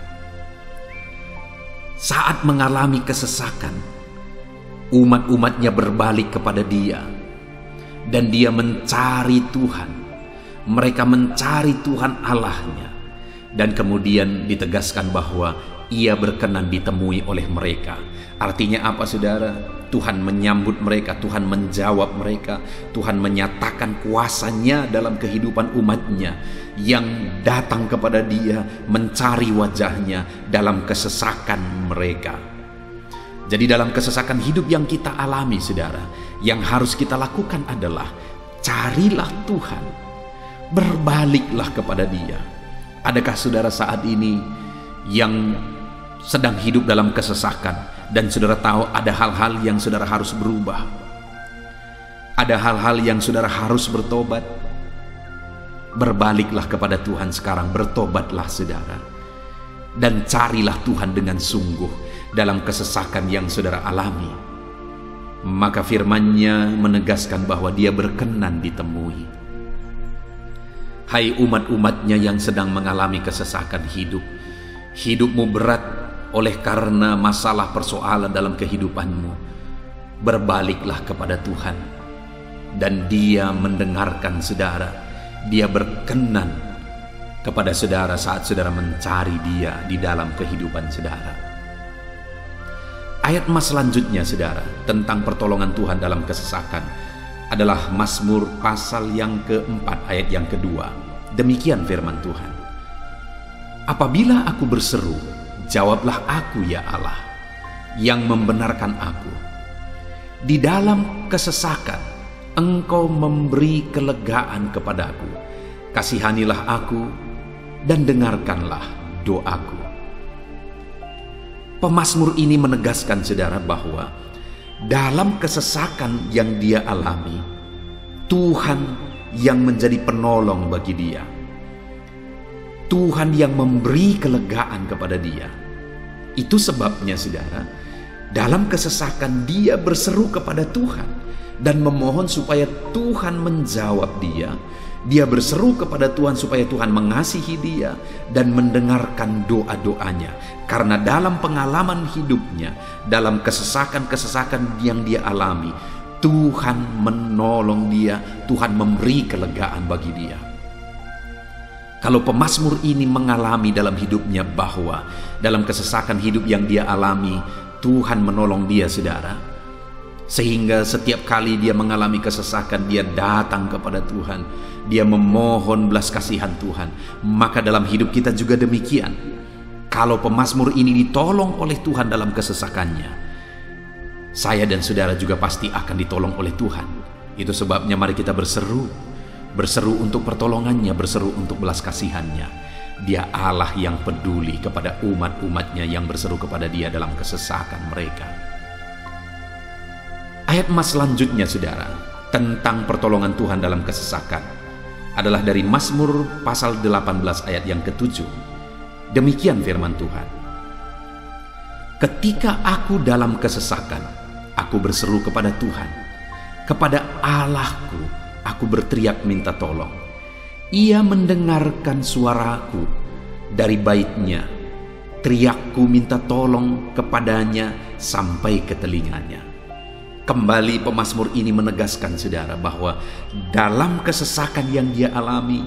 Saat mengalami kesesakan, umat-umatnya berbalik kepada Dia dan Dia mencari Tuhan. Mereka mencari Tuhan Allahnya, dan kemudian ditegaskan bahwa Ia berkenan ditemui oleh mereka. Artinya apa saudara? Tuhan menyambut mereka, Tuhan menjawab mereka, Tuhan menyatakan kuasa-Nya dalam kehidupan umatnya yang datang kepada Dia, mencari wajah-Nya dalam kesesakan mereka. Jadi dalam kesesakan hidup yang kita alami saudara, yang harus kita lakukan adalah carilah Tuhan, berbaliklah kepada Dia. Adakah saudara saat ini yang sedang hidup dalam kesesakan dan saudara tahu ada hal-hal yang saudara harus berubah, ada hal-hal yang saudara harus bertobat? Berbaliklah kepada Tuhan sekarang, bertobatlah saudara, dan carilah Tuhan dengan sungguh dalam kesesakan yang saudara alami. Maka firman-Nya menegaskan bahwa Dia berkenan ditemui. Hai umat-umatnya yang sedang mengalami kesesakan hidup, hidupmu berat oleh karena masalah persoalan dalam kehidupanmu, berbaliklah kepada Tuhan, dan Dia mendengarkan saudara. Dia berkenan kepada saudara saat saudara mencari Dia di dalam kehidupan saudara. Ayat mas selanjutnya saudara tentang pertolongan Tuhan dalam kesesakan adalah Mazmur pasal yang keempat ayat yang kedua. Demikian firman Tuhan. Apabila aku berseru, jawablah aku ya Allah, yang membenarkan aku. Di dalam kesesakan Engkau memberi kelegaan kepadaku. Kasihanilah aku dan dengarkanlah doaku. Pemazmur ini menegaskan saudara bahwa dalam kesesakan yang dia alami, Tuhan yang menjadi penolong bagi dia. Tuhan yang memberi kelegaan kepada dia. Itu sebabnya saudara, dalam kesesakan dia berseru kepada Tuhan dan memohon supaya Tuhan menjawab dia. Dia berseru kepada Tuhan supaya Tuhan mengasihi dia dan mendengarkan doa-doanya. Karena dalam pengalaman hidupnya, dalam kesesakan-kesesakan yang dia alami, Tuhan menolong dia, Tuhan memberi kelegaan bagi dia. Kalau pemazmur ini mengalami dalam hidupnya bahwa dalam kesesakan hidup yang dia alami, Tuhan menolong dia saudara, sehingga setiap kali dia mengalami kesesakan, dia datang kepada Tuhan, dia memohon belas kasihan Tuhan. Maka dalam hidup kita juga demikian. Kalau pemazmur ini ditolong oleh Tuhan dalam kesesakannya, saya dan saudara juga pasti akan ditolong oleh Tuhan. Itu sebabnya mari kita berseru untuk pertolongannya, berseru untuk belas kasihannya. Dia Allah yang peduli kepada umat-umatnya yang berseru kepada dia dalam kesesakan mereka. Ayat mas selanjutnya saudara tentang pertolongan Tuhan dalam kesesakan adalah dari Mazmur pasal 18 ayat yang ke-7. Demikian firman Tuhan. Ketika aku dalam kesesakan, aku berseru kepada Tuhan. Kepada Allahku, aku berteriak minta tolong. Ia mendengarkan suaraku dari baitnya. Teriakku minta tolong kepadanya sampai ke telinganya. Kembali pemazmur ini menegaskan saudara bahwa dalam kesesakan yang dia alami,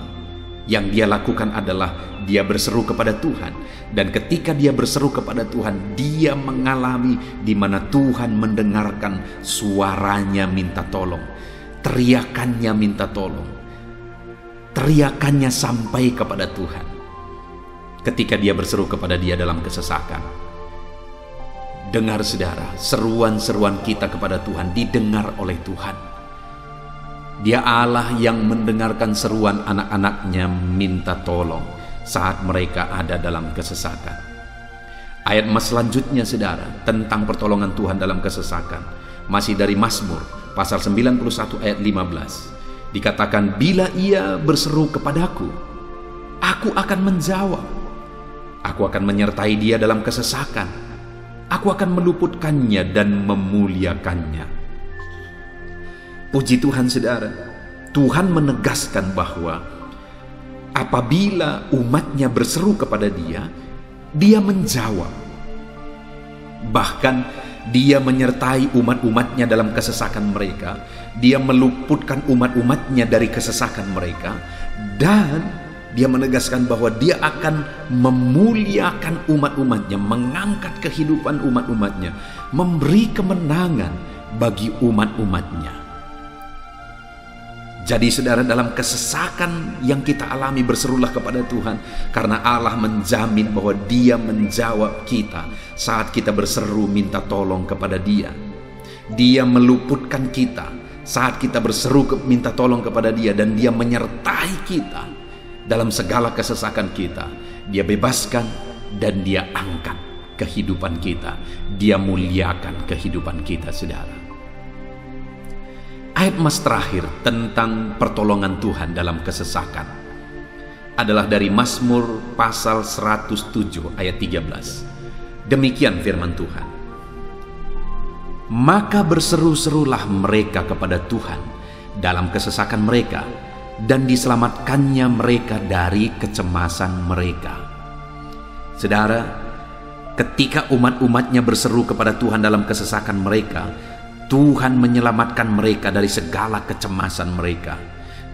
yang dia lakukan adalah dia berseru kepada Tuhan. Dan ketika dia berseru kepada Tuhan, dia mengalami di mana Tuhan mendengarkan suaranya minta tolong, teriakannya minta tolong, teriakannya sampai kepada Tuhan. Ketika dia berseru kepada dia dalam kesesakan, dengar saudara, seruan-seruan kita kepada Tuhan didengar oleh Tuhan. Dia Allah yang mendengarkan seruan anak-anaknya minta tolong saat mereka ada dalam kesesakan. Ayat mas selanjutnya saudara tentang pertolongan Tuhan dalam kesesakan masih dari Mazmur pasal 91 ayat 15. Dikatakan, bila ia berseru kepadaku, aku akan menjawab. Aku akan menyertai dia dalam kesesakan. Aku akan meluputkannya dan memuliakannya. Puji Tuhan saudara, Tuhan menegaskan bahwa apabila umatnya berseru kepada dia, dia menjawab. Bahkan dia menyertai umat-umatnya dalam kesesakan mereka. Dia meluputkan umat-umatnya dari kesesakan mereka. Dan dia menegaskan bahwa dia akan memuliakan umat-umatnya, mengangkat kehidupan umat-umatnya, memberi kemenangan bagi umat-umatnya. Jadi saudara, dalam kesesakan yang kita alami berserulah kepada Tuhan, karena Allah menjamin bahwa dia menjawab kita saat kita berseru minta tolong kepada dia. Dia meluputkan kita saat kita berseru minta tolong kepada dia, dan dia menyertai kita dalam segala kesesakan kita. Dia bebaskan dan dia angkat kehidupan kita. Dia muliakan kehidupan kita saudara. Ayat mas terakhir tentang pertolongan Tuhan dalam kesesakan adalah dari Mazmur pasal 107 ayat 13. Demikian firman Tuhan. Maka berseru-serulah mereka kepada Tuhan dalam kesesakan mereka, dan diselamatkannya mereka dari kecemasan mereka. Saudara, ketika umat-umatnya berseru kepada Tuhan dalam kesesakan mereka, Tuhan menyelamatkan mereka dari segala kecemasan mereka.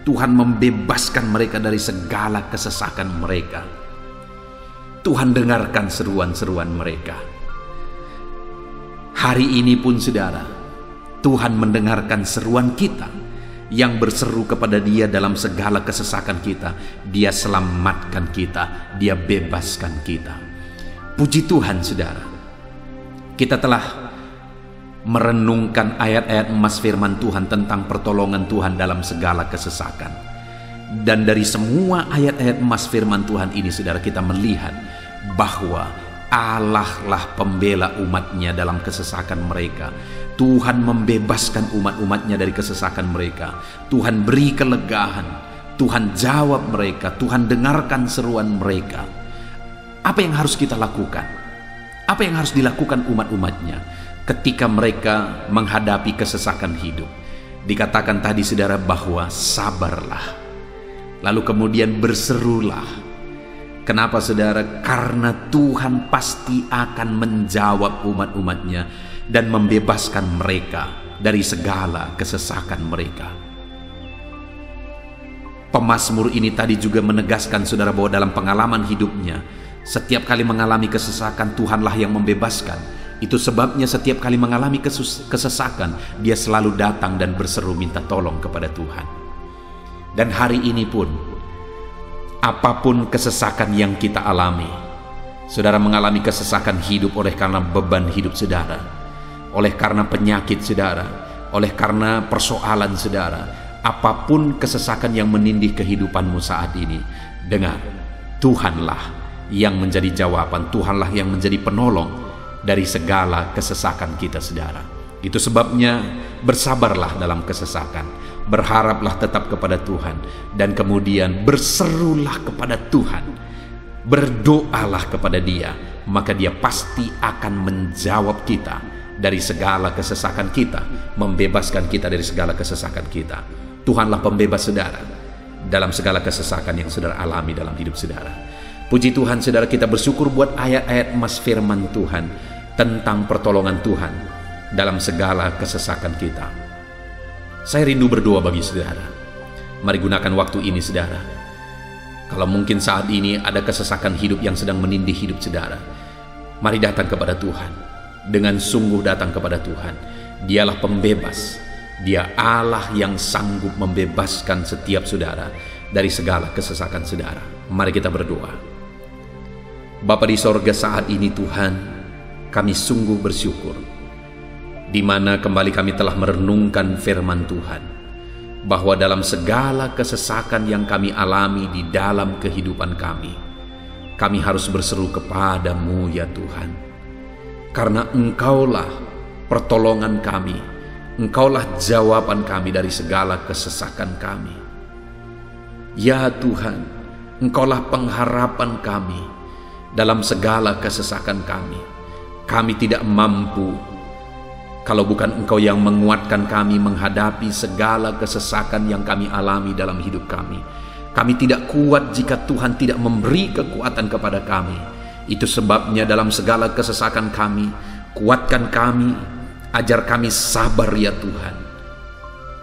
Tuhan membebaskan mereka dari segala kesesakan mereka. Tuhan dengarkan seruan-seruan mereka. Hari ini pun saudara, Tuhan mendengarkan seruan kita yang berseru kepada Dia dalam segala kesesakan kita. Dia selamatkan kita, Dia bebaskan kita. Puji Tuhan saudara, kita telah merenungkan ayat-ayat emas firman Tuhan tentang pertolongan Tuhan dalam segala kesesakan. Dan dari semua ayat-ayat emas firman Tuhan ini saudara, kita melihat bahwa Allah lah pembela umatnya dalam kesesakan mereka. Tuhan membebaskan umat-umatnya dari kesesakan mereka. Tuhan beri kelegaan, Tuhan jawab mereka, Tuhan dengarkan seruan mereka. Apa yang harus kita lakukan? Apa yang harus dilakukan umat-umatnya ketika mereka menghadapi kesesakan hidup? Dikatakan tadi saudara bahwa sabarlah. Lalu kemudian berserulah. Kenapa saudara? Karena Tuhan pasti akan menjawab umat-umatnya dan membebaskan mereka dari segala kesesakan mereka. Pemazmur ini tadi juga menegaskan saudara bahwa dalam pengalaman hidupnya, setiap kali mengalami kesesakan, Tuhanlah yang membebaskan. Itu sebabnya setiap kali mengalami kesesakan, dia selalu datang dan berseru minta tolong kepada Tuhan. Dan hari ini pun, apapun kesesakan yang kita alami, saudara mengalami kesesakan hidup oleh karena beban hidup saudara, oleh karena penyakit saudara, oleh karena persoalan saudara, apapun kesesakan yang menindih kehidupanmu saat ini, dengar, Tuhanlah yang menjadi jawaban, Tuhanlah yang menjadi penolong dari segala kesesakan kita saudara. Itu sebabnya bersabarlah dalam kesesakan, berharaplah tetap kepada Tuhan, dan kemudian berserulah kepada Tuhan, berdoalah kepada Dia, maka Dia pasti akan menjawab kita dari segala kesesakan kita, membebaskan kita dari segala kesesakan kita. Tuhanlah pembebas saudara dalam segala kesesakan yang saudara alami dalam hidup saudara. Puji Tuhan saudara, kita bersyukur buat ayat-ayat emas firman Tuhan tentang pertolongan Tuhan dalam segala kesesakan kita. Saya rindu berdoa bagi saudara. Mari gunakan waktu ini saudara. Kalau mungkin saat ini ada kesesakan hidup yang sedang menindih hidup saudara, mari datang kepada Tuhan. Dengan sungguh datang kepada Tuhan. Dialah pembebas. Dia Allah yang sanggup membebaskan setiap saudara dari segala kesesakan saudara. Mari kita berdoa. Bapa di sorga, saat ini Tuhan, kami sungguh bersyukur di mana kembali kami telah merenungkan firman Tuhan, bahwa dalam segala kesesakan yang kami alami di dalam kehidupan kami harus berseru kepadamu ya Tuhan. Karena Engkaulah pertolongan kami, Engkaulah jawaban kami dari segala kesesakan kami. Ya Tuhan, Engkaulah pengharapan kami dalam segala kesesakan kami. Kami tidak mampu kalau bukan Engkau yang menguatkan kami menghadapi segala kesesakan yang kami alami dalam hidup kami. Kami tidak kuat jika Tuhan tidak memberi kekuatan kepada kami. Itu sebabnya dalam segala kesesakan kami, kuatkan kami, ajar kami sabar ya Tuhan,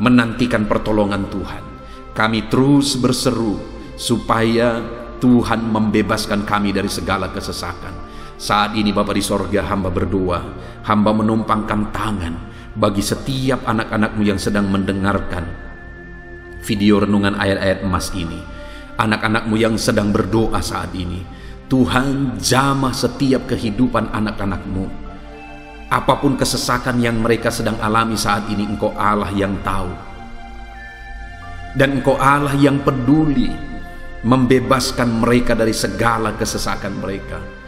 menantikan pertolongan Tuhan. Kami terus berseru supaya Tuhan membebaskan kami dari segala kesesakan. Saat ini Bapa di sorga, hamba berdoa, hamba menumpangkan tangan bagi setiap anak-anak-Mu yang sedang mendengarkan video renungan ayat-ayat emas ini. Anak-anak-Mu yang sedang berdoa saat ini, Tuhan jamah setiap kehidupan anak-anak-Mu. Apapun kesesakan yang mereka sedang alami saat ini, Engkau Allah yang tahu. Dan Engkau Allah yang peduli membebaskan mereka dari segala kesesakan mereka.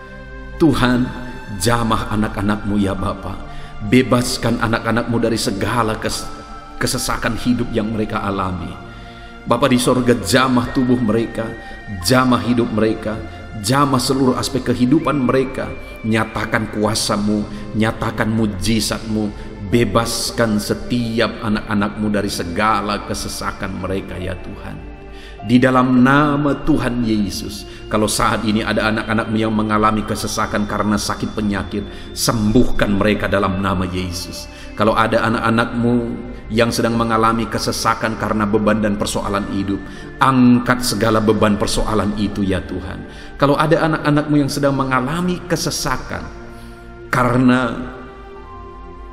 Tuhan, jamah anak-anak-Mu ya Bapa. Bebaskan anak-anak-Mu dari segala kesesakan hidup yang mereka alami. Bapa di sorga, jamah tubuh mereka, jamah hidup mereka, jamah seluruh aspek kehidupan mereka. Nyatakan kuasa-Mu, nyatakan mujizat-Mu. Bebaskan setiap anak-anak-Mu dari segala kesesakan mereka ya Tuhan. Di dalam nama Tuhan Yesus, kalau saat ini ada anak-anakmu yang mengalami kesesakan karena sakit penyakit, sembuhkan mereka dalam nama Yesus. Kalau ada anak-anakmu yang sedang mengalami kesesakan karena beban dan persoalan hidup, angkat segala beban persoalan itu ya Tuhan. Kalau ada anak-anakmu yang sedang mengalami kesesakan karena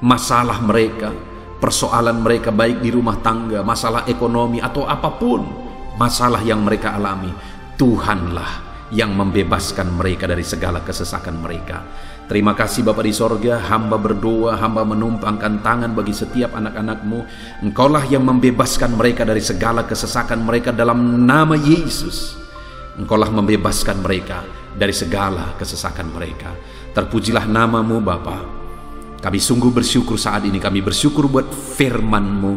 masalah mereka, persoalan mereka baik di rumah tangga, masalah ekonomi atau apapun masalah yang mereka alami, Tuhanlah yang membebaskan mereka dari segala kesesakan mereka. Terima kasih Bapa di sorga, hamba berdoa, hamba menumpangkan tangan bagi setiap anak-anakmu. Engkaulah yang membebaskan mereka dari segala kesesakan mereka dalam nama Yesus. Engkaulah membebaskan mereka dari segala kesesakan mereka. Terpujilah namamu Bapa. Kami sungguh bersyukur saat ini, kami bersyukur buat firman-Mu,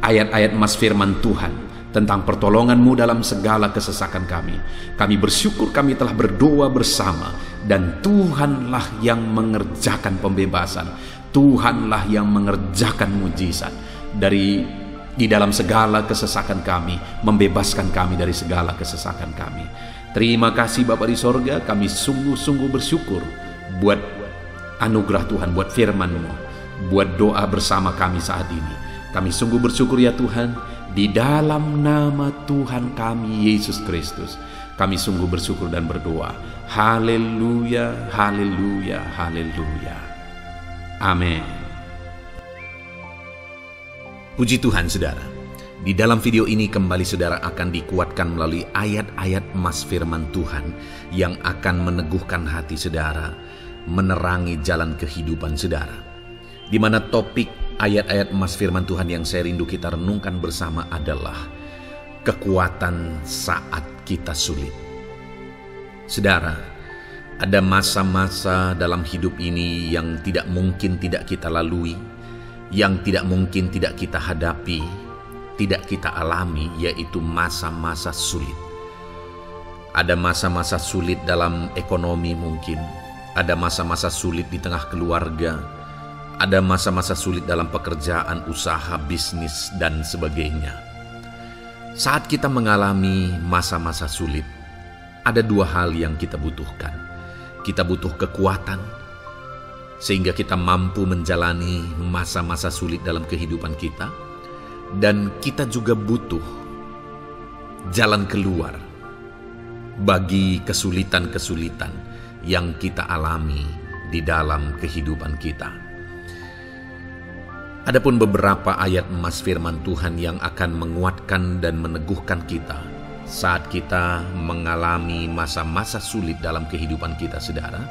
ayat-ayat emas firman Tuhan tentang pertolongan-Mu dalam segala kesesakan kami. Kami bersyukur kami telah berdoa bersama, dan Tuhanlah yang mengerjakan pembebasan, Tuhanlah yang mengerjakan mujizat di dalam segala kesesakan kami, membebaskan kami dari segala kesesakan kami. Terima kasih Bapa di sorga, kami sungguh-sungguh bersyukur buat anugerah Tuhan, buat firman-Mu, buat doa bersama kami saat ini. Kami sungguh bersyukur ya Tuhan, di dalam nama Tuhan kami Yesus Kristus, kami sungguh bersyukur dan berdoa. Haleluya, haleluya, haleluya. Amin. Puji Tuhan saudara. Di dalam video ini kembali saudara akan dikuatkan melalui ayat-ayat emas firman Tuhan yang akan meneguhkan hati saudara, menerangi jalan kehidupan saudara. Di mana topik ayat-ayat emas firman Tuhan yang saya rindu kita renungkan bersama adalah kekuatan saat kita sulit. Saudara, ada masa-masa dalam hidup ini yang tidak mungkin tidak kita lalui, yang tidak mungkin tidak kita hadapi, tidak kita alami, yaitu masa-masa sulit. Ada masa-masa sulit dalam ekonomi mungkin, ada masa-masa sulit di tengah keluarga, ada masa-masa sulit dalam pekerjaan, usaha, bisnis, dan sebagainya. Saat kita mengalami masa-masa sulit, ada dua hal yang kita butuhkan. Kita butuh kekuatan, sehingga kita mampu menjalani masa-masa sulit dalam kehidupan kita. Dan kita juga butuh jalan keluar bagi kesulitan-kesulitan yang kita alami di dalam kehidupan kita. Adapun beberapa ayat emas firman Tuhan yang akan menguatkan dan meneguhkan kita saat kita mengalami masa-masa sulit dalam kehidupan kita, saudara,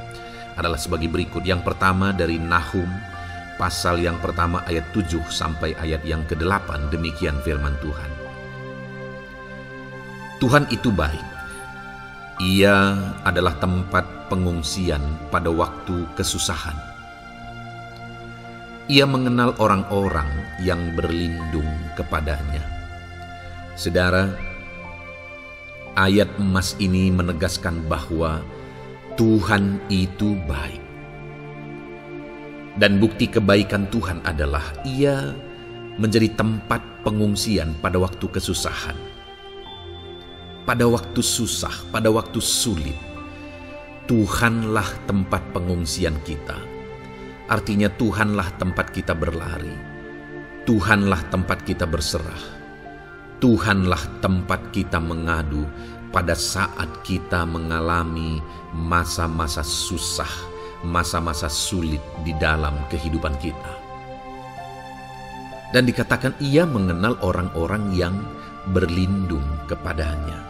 adalah sebagai berikut. Yang pertama dari Nahum, pasal yang pertama ayat 7 sampai ayat yang ke-8, demikian firman Tuhan. Tuhan itu baik. Ia adalah tempat pengungsian pada waktu kesusahan. Ia mengenal orang-orang yang berlindung kepadanya. Saudara, ayat emas ini menegaskan bahwa Tuhan itu baik. Dan bukti kebaikan Tuhan adalah Ia menjadi tempat pengungsian pada waktu kesusahan, pada waktu susah, pada waktu sulit. Tuhanlah tempat pengungsian kita. Artinya Tuhanlah tempat kita berlari, Tuhanlah tempat kita berserah, Tuhanlah tempat kita mengadu pada saat kita mengalami masa-masa susah, masa-masa sulit di dalam kehidupan kita. Dan dikatakan Ia mengenal orang-orang yang berlindung kepadanya.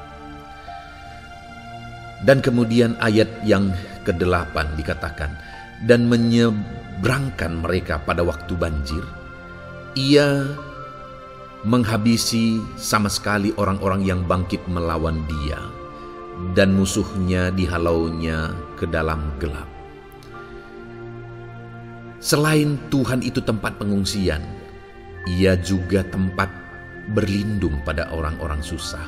Dan kemudian ayat yang ke-8 dikatakan, dan menyeberangkan mereka pada waktu banjir. Ia menghabisi sama sekali orang-orang yang bangkit melawan Dia, dan musuhnya dihalaunya ke dalam gelap. Selain Tuhan itu tempat pengungsian, Ia juga tempat berlindung pada orang-orang susah,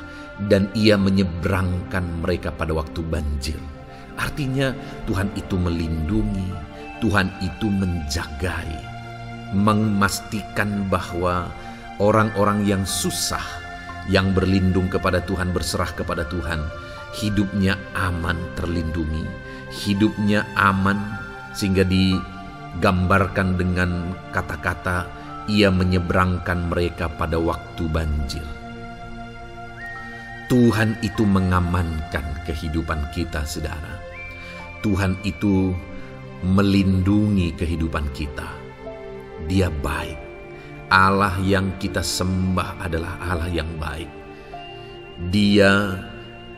dan Ia menyeberangkan mereka pada waktu banjir. Artinya Tuhan itu melindungi, Tuhan itu menjagai, memastikan bahwa orang-orang yang susah, yang berlindung kepada Tuhan, berserah kepada Tuhan, hidupnya aman, terlindungi, hidupnya aman, sehingga digambarkan dengan kata-kata ia menyeberangkan mereka pada waktu banjir. Tuhan itu mengamankan kehidupan kita, saudara. Tuhan itu melindungi kehidupan kita. Dia baik. Allah yang kita sembah adalah Allah yang baik. Dia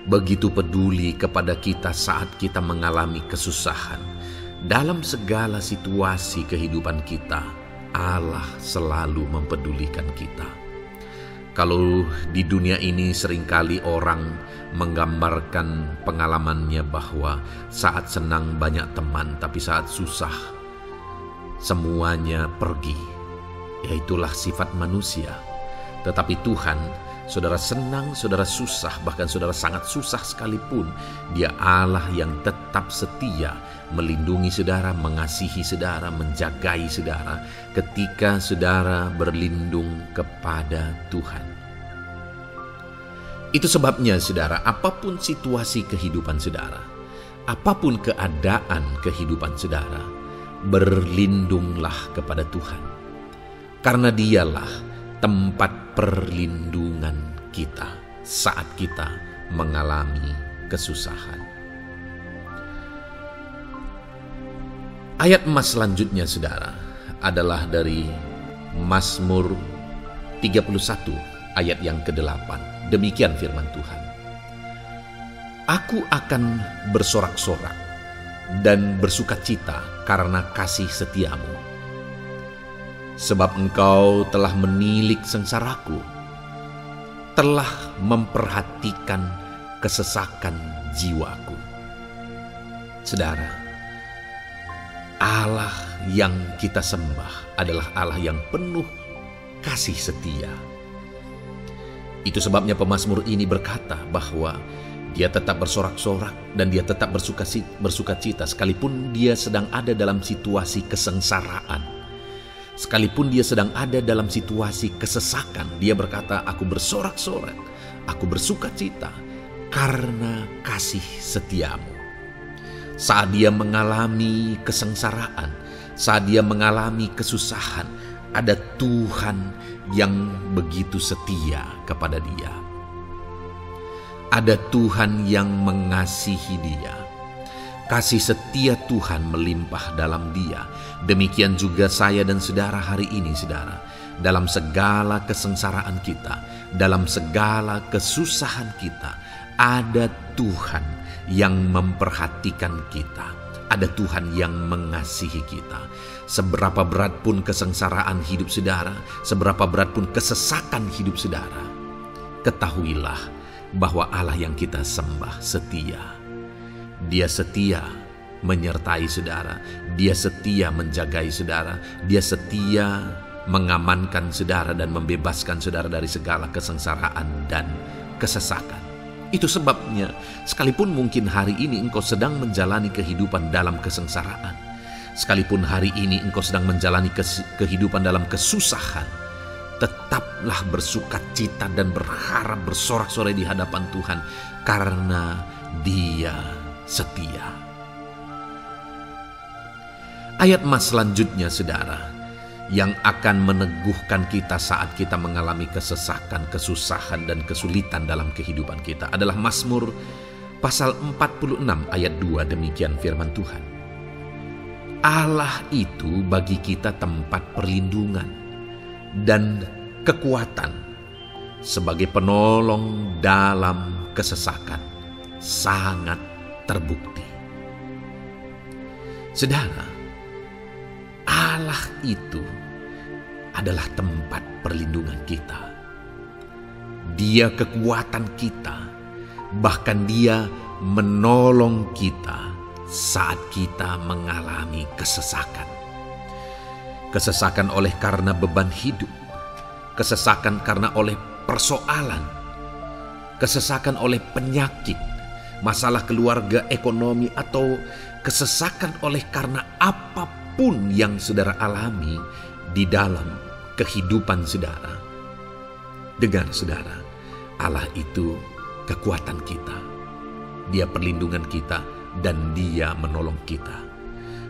begitu peduli kepada kita saat kita mengalami kesusahan. Dalam segala situasi kehidupan kita, Allah selalu mempedulikan kita. Kalau di dunia ini seringkali orang menggambarkan pengalamannya bahwa saat senang banyak teman, tapi saat susah semuanya pergi. Ya, itulah sifat manusia. Tetapi Tuhan, saudara senang, saudara susah, bahkan saudara sangat susah sekalipun, Dia Allah yang tetap setia, melindungi saudara, mengasihi saudara, menjagai saudara ketika saudara berlindung kepada Tuhan. Itu sebabnya saudara, apapun situasi kehidupan saudara, apapun keadaan kehidupan saudara, berlindunglah kepada Tuhan. Karena Dialah tempat perlindungan kita saat kita mengalami kesusahan. Ayat emas selanjutnya saudara adalah dari Mazmur 31 ayat yang ke-8. Demikian firman Tuhan. Aku akan bersorak-sorak dan bersukacita karena kasih setiamu. Sebab engkau telah menilik sengsaraku, telah memperhatikan kesesakan jiwaku. Saudara, Allah yang kita sembah adalah Allah yang penuh kasih setia. Itu sebabnya pemazmur ini berkata bahwa dia tetap bersorak-sorak dan dia tetap bersukacita sekalipun dia sedang ada dalam situasi kesengsaraan. Sekalipun dia sedang ada dalam situasi kesesakan, dia berkata, aku bersorak-sorak, aku bersukacita karena kasih setiamu. Saat dia mengalami kesengsaraan, saat dia mengalami kesusahan, ada Tuhan yang begitu setia kepada dia. Ada Tuhan yang mengasihi dia. Kasih setia Tuhan melimpah dalam dia. Demikian juga saya dan saudara hari ini, saudara. Dalam segala kesengsaraan kita, dalam segala kesusahan kita, ada Tuhan yang memperhatikan kita. Ada Tuhan yang mengasihi kita. Seberapa berat pun kesengsaraan hidup saudara, seberapa berat pun kesesakan hidup saudara, ketahuilah bahwa Allah yang kita sembah setia. Dia setia menyertai saudara, Dia setia menjagai saudara, Dia setia mengamankan saudara dan membebaskan saudara dari segala kesengsaraan dan kesesakan. Itu sebabnya sekalipun mungkin hari ini engkau sedang menjalani kehidupan dalam kesengsaraan, sekalipun hari ini engkau sedang menjalani kehidupan dalam kesusahan, tetaplah bersukacita dan berharap, bersorak-sorai di hadapan Tuhan karena Dia setia. Ayat emas selanjutnya saudara, yang akan meneguhkan kita saat kita mengalami kesesakan, kesusahan, dan kesulitan dalam kehidupan kita adalah Mazmur pasal 46 ayat 2. Demikian firman Tuhan. Allah itu bagi kita tempat perlindungan dan kekuatan sebagai penolong dalam kesesakan, sangat terbukti. Saudara, Allah itu adalah tempat perlindungan kita. Dia kekuatan kita, bahkan Dia menolong kita saat kita mengalami kesesakan. Kesesakan oleh karena beban hidup, kesesakan karena oleh persoalan, kesesakan oleh penyakit, masalah keluarga, ekonomi, atau kesesakan oleh karena apapun yang saudara alami di dalam kehidupan saudara. Dengar saudara, Allah itu kekuatan kita, Dia perlindungan kita, dan Dia menolong kita.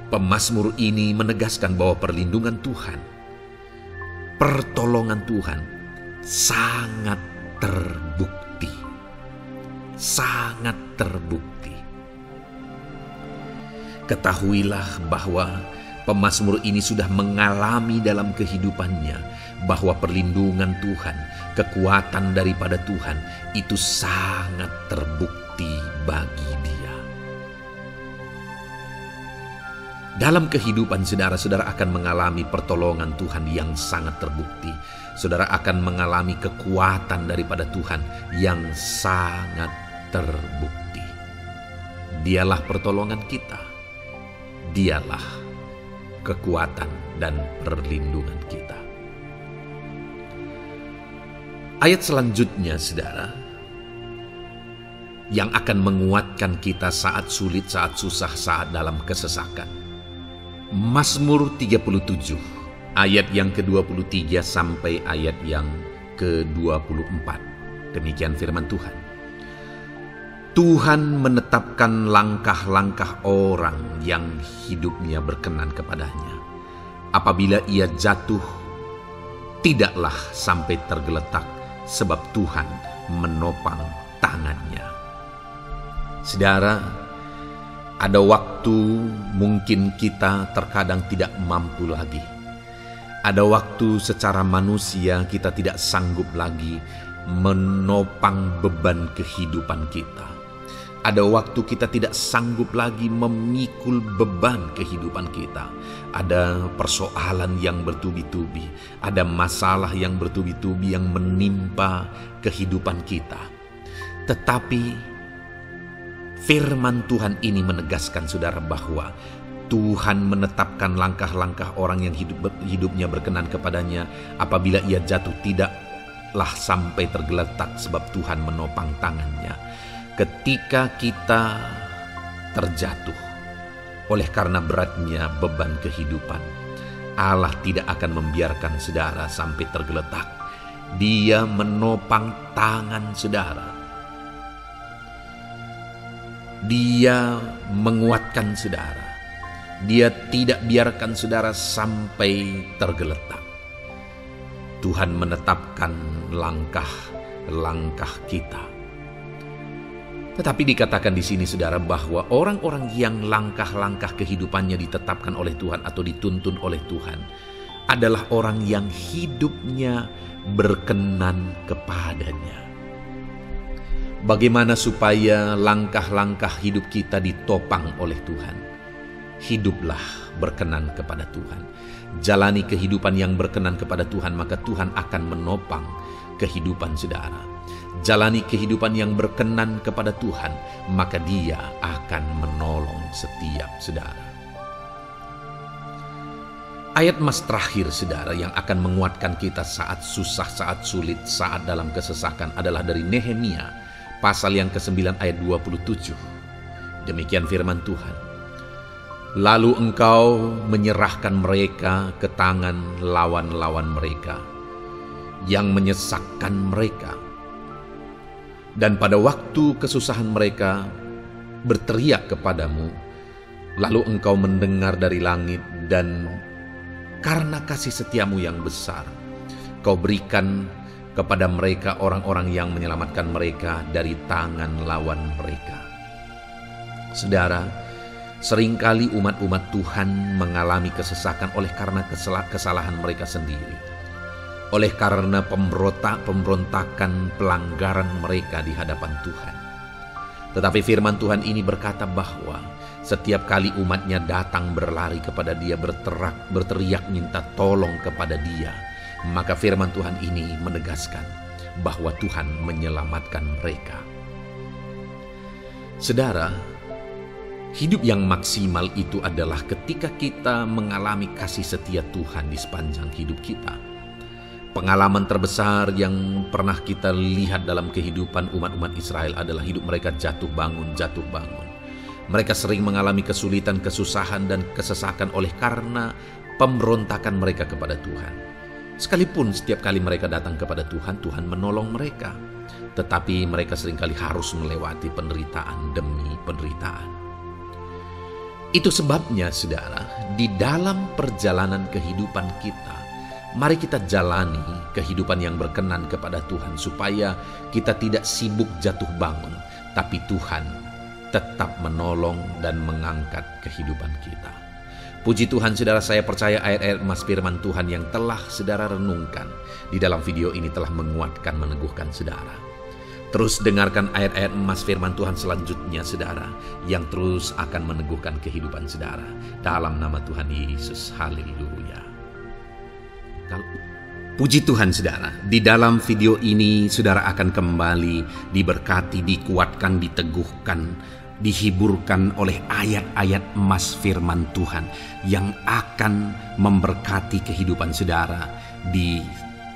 Pemazmur ini menegaskan bahwa perlindungan Tuhan, pertolongan Tuhan sangat terbukti. Sangat terbukti. Ketahuilah bahwa pemazmur ini sudah mengalami dalam kehidupannya bahwa perlindungan Tuhan, kekuatan daripada Tuhan itu sangat terbukti bagi dia. Dalam kehidupan saudara-saudara akan mengalami pertolongan Tuhan yang sangat terbukti. Saudara akan mengalami kekuatan daripada Tuhan yang sangat terbukti. Dialah pertolongan kita. Dialah kekuatan dan perlindungan kita. Ayat selanjutnya, saudara, yang akan menguatkan kita saat sulit, saat susah, saat dalam kesesakan. Mazmur 37, ayat yang ke-23 sampai ayat yang ke-24. Demikian firman Tuhan. Tuhan menetapkan langkah-langkah orang yang hidupnya berkenan kepadanya. Apabila ia jatuh, tidaklah sampai tergeletak, sebab Tuhan menopang tangannya. Saudara, ada waktu mungkin kita terkadang tidak mampu lagi. Ada waktu secara manusia kita tidak sanggup lagi menopang beban kehidupan kita. Ada waktu kita tidak sanggup lagi memikul beban kehidupan kita. Ada persoalan yang bertubi-tubi, ada masalah yang bertubi-tubi yang menimpa kehidupan kita. Tetapi firman Tuhan ini menegaskan saudara bahwa Tuhan menetapkan langkah-langkah orang yang hidupnya berkenan kepadanya. Apabila ia jatuh, tidaklah sampai tergeletak, sebab Tuhan menopang tangannya. Ketika kita terjatuh oleh karena beratnya beban kehidupan, Allah tidak akan membiarkan saudara sampai tergeletak. Dia menopang tangan saudara. Dia menguatkan saudara. Dia tidak biarkan saudara sampai tergeletak. Tuhan menetapkan langkah-langkah kita. Tetapi dikatakan di sini saudara bahwa orang-orang yang langkah-langkah kehidupannya ditetapkan oleh Tuhan atau dituntun oleh Tuhan adalah orang yang hidupnya berkenan kepadanya. Bagaimana supaya langkah-langkah hidup kita ditopang oleh Tuhan? Hiduplah berkenan kepada Tuhan. Jalani kehidupan yang berkenan kepada Tuhan, maka Tuhan akan menopang kehidupan saudara. Jalani kehidupan yang berkenan kepada Tuhan, maka Dia akan menolong setiap saudara. Ayat mas terakhir saudara yang akan menguatkan kita saat susah, saat sulit, saat dalam kesesakan adalah dari Nehemia pasal yang ke-9 ayat 27. Demikian firman Tuhan. Lalu engkau menyerahkan mereka ke tangan lawan-lawan mereka yang menyesakkan mereka. Dan pada waktu kesusahan mereka berteriak kepadamu, lalu engkau mendengar dari langit, dan karena kasih setiamu yang besar, kau berikan kepada mereka orang-orang yang menyelamatkan mereka dari tangan lawan mereka. Saudara, seringkali umat-umat Tuhan mengalami kesesakan oleh karena kesalahan mereka sendiri. Oleh karena pemberontakan, pelanggaran mereka di hadapan Tuhan. Tetapi firman Tuhan ini berkata bahwa setiap kali umatnya datang berlari kepada Dia, berteriak minta tolong kepada Dia, maka firman Tuhan ini menegaskan bahwa Tuhan menyelamatkan mereka. Saudara, hidup yang maksimal itu adalah ketika kita mengalami kasih setia Tuhan di sepanjang hidup kita. Pengalaman terbesar yang pernah kita lihat dalam kehidupan umat-umat Israel adalah hidup mereka jatuh bangun. Mereka sering mengalami kesulitan, kesusahan, dan kesesakan oleh karena pemberontakan mereka kepada Tuhan. Sekalipun setiap kali mereka datang kepada Tuhan, Tuhan menolong mereka. Tetapi mereka seringkali harus melewati penderitaan demi penderitaan. Itu sebabnya, saudara, di dalam perjalanan kehidupan kita, mari kita jalani kehidupan yang berkenan kepada Tuhan, supaya kita tidak sibuk jatuh bangun, tapi Tuhan tetap menolong dan mengangkat kehidupan kita. Puji Tuhan, saudara, saya percaya ayat-ayat emas firman Tuhan yang telah saudara renungkan di dalam video ini telah menguatkan, meneguhkan saudara. Terus dengarkan ayat-ayat emas firman Tuhan selanjutnya, saudara, yang terus akan meneguhkan kehidupan saudara. Dalam nama Tuhan Yesus, haleluya. Puji Tuhan, saudara, di dalam video ini saudara akan kembali diberkati, dikuatkan, diteguhkan, dihiburkan oleh ayat-ayat emas firman Tuhan yang akan memberkati kehidupan saudara di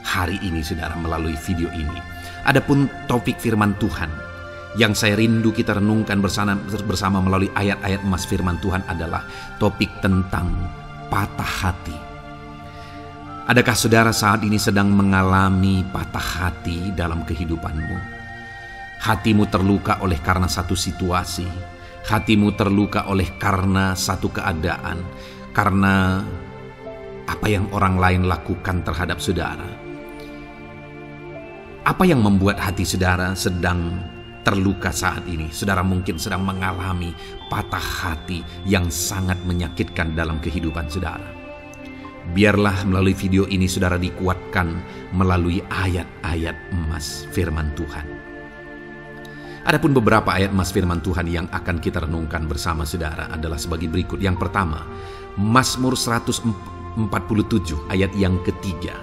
hari ini, saudara, melalui video ini. Adapun topik firman Tuhan yang saya rindu kita renungkan bersama melalui ayat-ayat emas firman Tuhan adalah topik tentang patah hati. Adakah saudara saat ini sedang mengalami patah hati dalam kehidupanmu? Hatimu terluka oleh karena satu situasi, hatimu terluka oleh karena satu keadaan, karena apa yang orang lain lakukan terhadap saudara. Apa yang membuat hati saudara sedang terluka saat ini? Saudara mungkin sedang mengalami patah hati yang sangat menyakitkan dalam kehidupan saudara. Biarlah melalui video ini saudara dikuatkan melalui ayat-ayat emas firman Tuhan. Adapun beberapa ayat emas firman Tuhan yang akan kita renungkan bersama saudara adalah sebagai berikut. Yang pertama, Mazmur 147 ayat yang ketiga.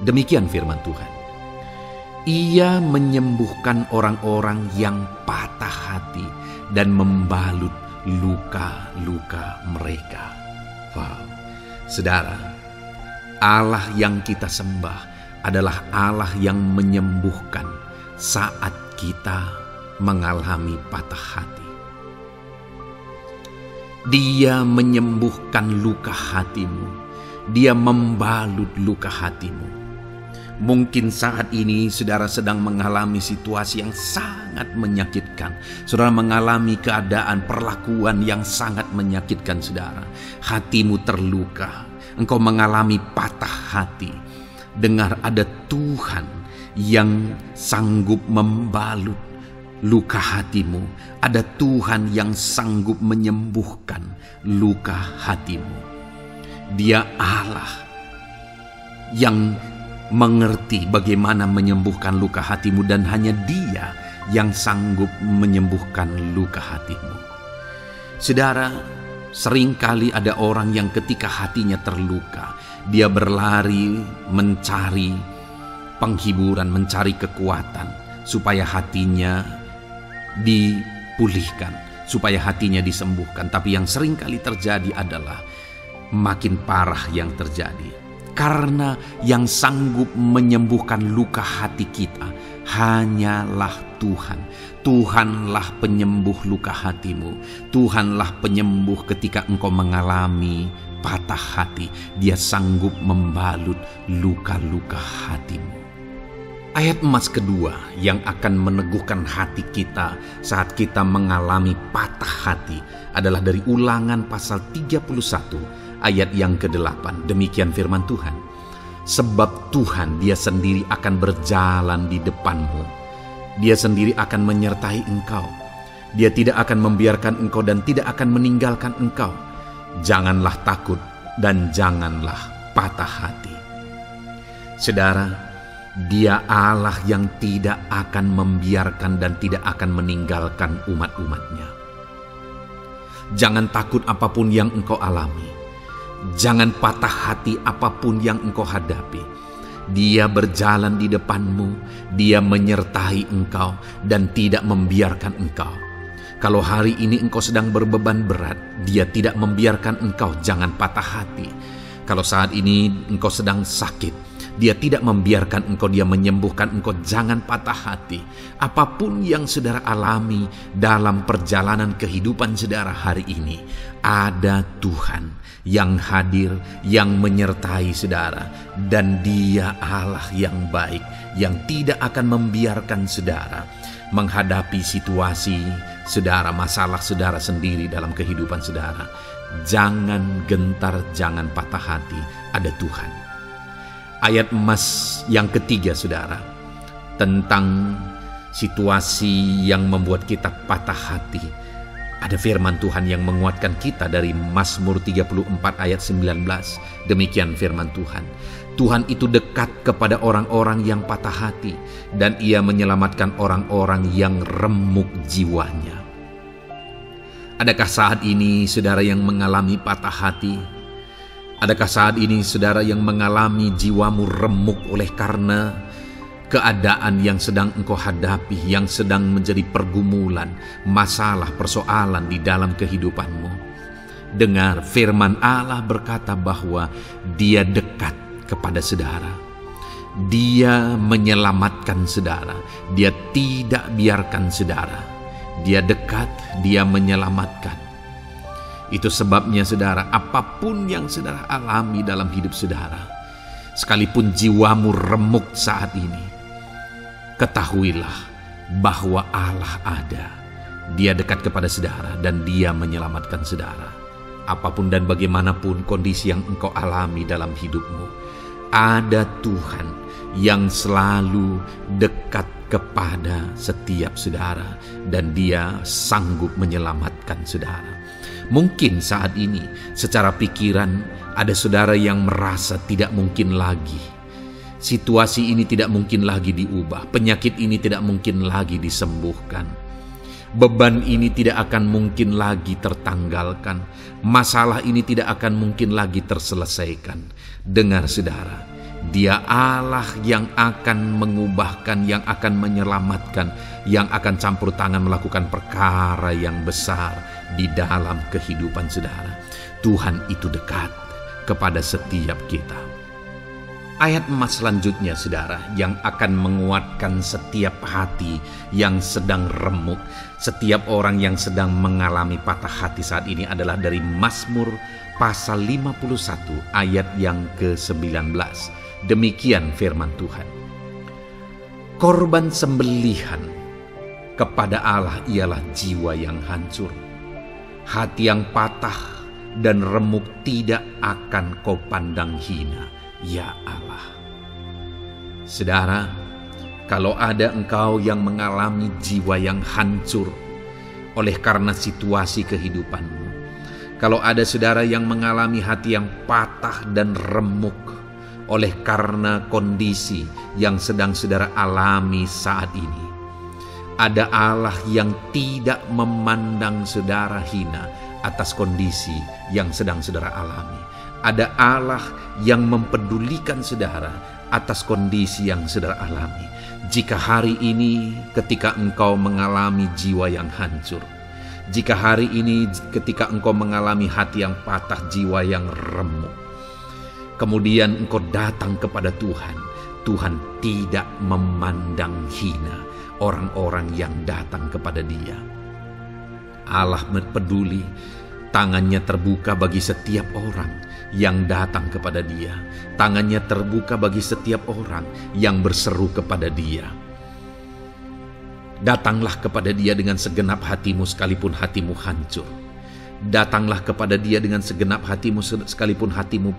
Demikian firman Tuhan. Ia menyembuhkan orang-orang yang patah hati dan membalut luka-luka mereka. Wow, saudara, Allah yang kita sembah adalah Allah yang menyembuhkan saat kita mengalami patah hati. Dia menyembuhkan luka hatimu. Dia membalut luka hatimu. Mungkin saat ini saudara sedang mengalami situasi yang sangat menyakitkan. Saudara mengalami keadaan perlakuan yang sangat menyakitkan saudara. Hatimu terluka. Engkau mengalami patah hati. Dengar, ada Tuhan yang sanggup membalut luka hatimu. Ada Tuhan yang sanggup menyembuhkan luka hatimu. Dia Allah yang mengerti bagaimana menyembuhkan luka hatimu, dan hanya Dia yang sanggup menyembuhkan luka hatimu. Saudara, seringkali ada orang yang ketika hatinya terluka, dia berlari mencari penghiburan, mencari kekuatan supaya hatinya dipulihkan, supaya hatinya disembuhkan. Tapi yang seringkali terjadi adalah makin parah yang terjadi. Karena yang sanggup menyembuhkan luka hati kita hanyalah Tuhan. Tuhanlah penyembuh luka hatimu. Tuhanlah penyembuh ketika engkau mengalami patah hati. Dia sanggup membalut luka-luka hatimu. Ayat emas kedua yang akan meneguhkan hati kita saat kita mengalami patah hati adalah dari Ulangan pasal 31 ayat yang ke-8. Demikian firman Tuhan. Sebab Tuhan Dia sendiri akan berjalan di depanmu. Dia sendiri akan menyertai engkau. Dia tidak akan membiarkan engkau dan tidak akan meninggalkan engkau. Janganlah takut dan janganlah patah hati. Saudara, Dia Allah yang tidak akan membiarkan dan tidak akan meninggalkan umat-umatnya. Jangan takut apapun yang engkau alami. Jangan patah hati apapun yang engkau hadapi. Dia berjalan di depanmu. Dia menyertai engkau dan tidak membiarkan engkau. Kalau hari ini engkau sedang berbeban berat, Dia tidak membiarkan engkau. Jangan patah hati. Kalau saat ini engkau sedang sakit, Dia tidak membiarkan engkau, dia menyembuhkan engkau. Jangan patah hati. Apapun yang saudara alami dalam perjalanan kehidupan saudara hari ini, ada Tuhan yang hadir, yang menyertai saudara. Dan Dia Allah yang baik, yang tidak akan membiarkan saudara menghadapi situasi saudara, masalah saudara sendiri dalam kehidupan saudara. Jangan gentar, jangan patah hati, ada Tuhan. Ayat emas yang ketiga saudara, tentang situasi yang membuat kita patah hati. Ada firman Tuhan yang menguatkan kita dari Mazmur 34 ayat 19. Demikian firman Tuhan. Tuhan itu dekat kepada orang-orang yang patah hati, dan Ia menyelamatkan orang-orang yang remuk jiwanya. Adakah saat ini saudara yang mengalami patah hati? Adakah saat ini saudara yang mengalami jiwamu remuk oleh karena keadaan yang sedang engkau hadapi, yang sedang menjadi pergumulan, masalah, persoalan di dalam kehidupanmu? Dengar, firman Allah berkata bahwa Dia dekat kepada saudara. Dia menyelamatkan saudara. Dia tidak biarkan saudara. Dia dekat, Dia menyelamatkan. Itu sebabnya saudara, apapun yang saudara alami dalam hidup saudara, sekalipun jiwamu remuk saat ini, ketahuilah bahwa Allah ada. Dia dekat kepada saudara dan Dia menyelamatkan saudara. Apapun dan bagaimanapun kondisi yang engkau alami dalam hidupmu, ada Tuhan yang selalu dekat kepada setiap saudara, dan Dia sanggup menyelamatkan saudara. Mungkin saat ini secara pikiran ada saudara yang merasa tidak mungkin lagi. Situasi ini tidak mungkin lagi diubah. Penyakit ini tidak mungkin lagi disembuhkan. Beban ini tidak akan mungkin lagi tertanggalkan. Masalah ini tidak akan mungkin lagi terselesaikan. Dengar saudara, Dia Allah yang akan mengubahkan, yang akan menyelamatkan, yang akan campur tangan melakukan perkara yang besar di dalam kehidupan saudara. Tuhan itu dekat kepada setiap kita. Ayat emas selanjutnya saudara, yang akan menguatkan setiap hati yang sedang remuk, setiap orang yang sedang mengalami patah hati saat ini adalah dari Mazmur pasal 51 ayat yang ke-19. Demikian firman Tuhan. Korban sembelihan kepada Allah ialah jiwa yang hancur. Hati yang patah dan remuk tidak akan kau pandang hina, ya Allah. Saudara, kalau ada engkau yang mengalami jiwa yang hancur oleh karena situasi kehidupanmu, kalau ada saudara yang mengalami hati yang patah dan remuk oleh karena kondisi yang sedang saudara alami saat ini, ada Allah yang tidak memandang saudara hina atas kondisi yang sedang saudara alami. Ada Allah yang mempedulikan saudara atas kondisi yang saudara alami. Jika hari ini ketika engkau mengalami jiwa yang hancur, jika hari ini ketika engkau mengalami hati yang patah, jiwa yang remuk, kemudian engkau datang kepada Tuhan, Tuhan tidak memandang hina orang-orang yang datang kepada Dia. Allah peduli, tangannya terbuka bagi setiap orang yang datang kepada Dia. Tangannya terbuka bagi setiap orang yang berseru kepada Dia. Datanglah kepada Dia dengan segenap hatimu sekalipun hatimu hancur. Datanglah kepada Dia dengan segenap hatimu sekalipun hatimu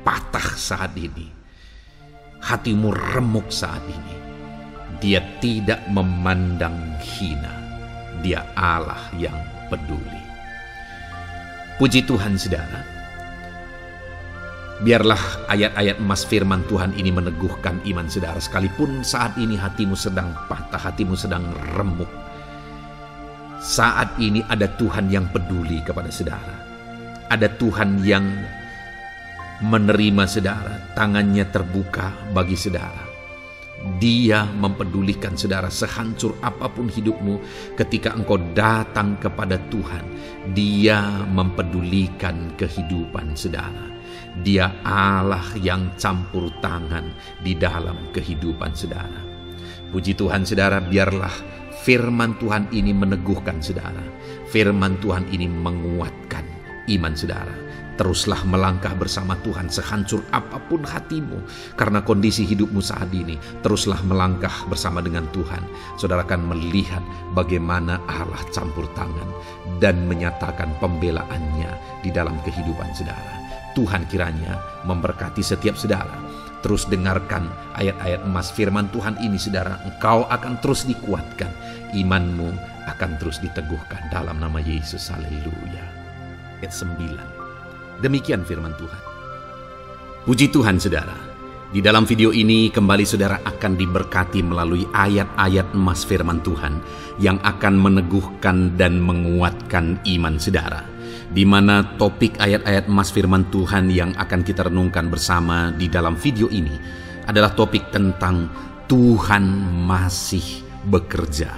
patah saat ini. Hatimu remuk saat ini. Dia tidak memandang hina. Dia Allah yang peduli. Puji Tuhan saudara. Biarlah ayat-ayat emas firman Tuhan ini meneguhkan iman saudara. Sekalipun saat ini hatimu sedang patah, hatimu sedang remuk, saat ini ada Tuhan yang peduli kepada saudara. Ada Tuhan yang menerima saudara, tangannya terbuka bagi saudara. Dia mempedulikan saudara sehancur apapun hidupmu. Ketika engkau datang kepada Tuhan, Dia mempedulikan kehidupan saudara. Dia Allah yang campur tangan di dalam kehidupan saudara. Puji Tuhan saudara, biarlah firman Tuhan ini meneguhkan saudara. Firman Tuhan ini menguatkan iman saudara. Teruslah melangkah bersama Tuhan sehancur apapun hatimu karena kondisi hidupmu saat ini. Teruslah melangkah bersama dengan Tuhan. Saudara akan melihat bagaimana Allah campur tangan dan menyatakan pembelaannya di dalam kehidupan saudara. Tuhan kiranya memberkati setiap saudara. Terus dengarkan ayat-ayat emas firman Tuhan ini saudara. Engkau akan terus dikuatkan. Imanmu akan terus diteguhkan dalam nama Yesus. Haleluya. Ayat 9. Demikian firman Tuhan. Puji Tuhan saudara. Di dalam video ini kembali saudara akan diberkati melalui ayat-ayat emas firman Tuhan yang akan meneguhkan dan menguatkan iman saudara. Di mana topik ayat-ayat emas firman Tuhan yang akan kita renungkan bersama di dalam video ini adalah topik tentang Tuhan masih bekerja.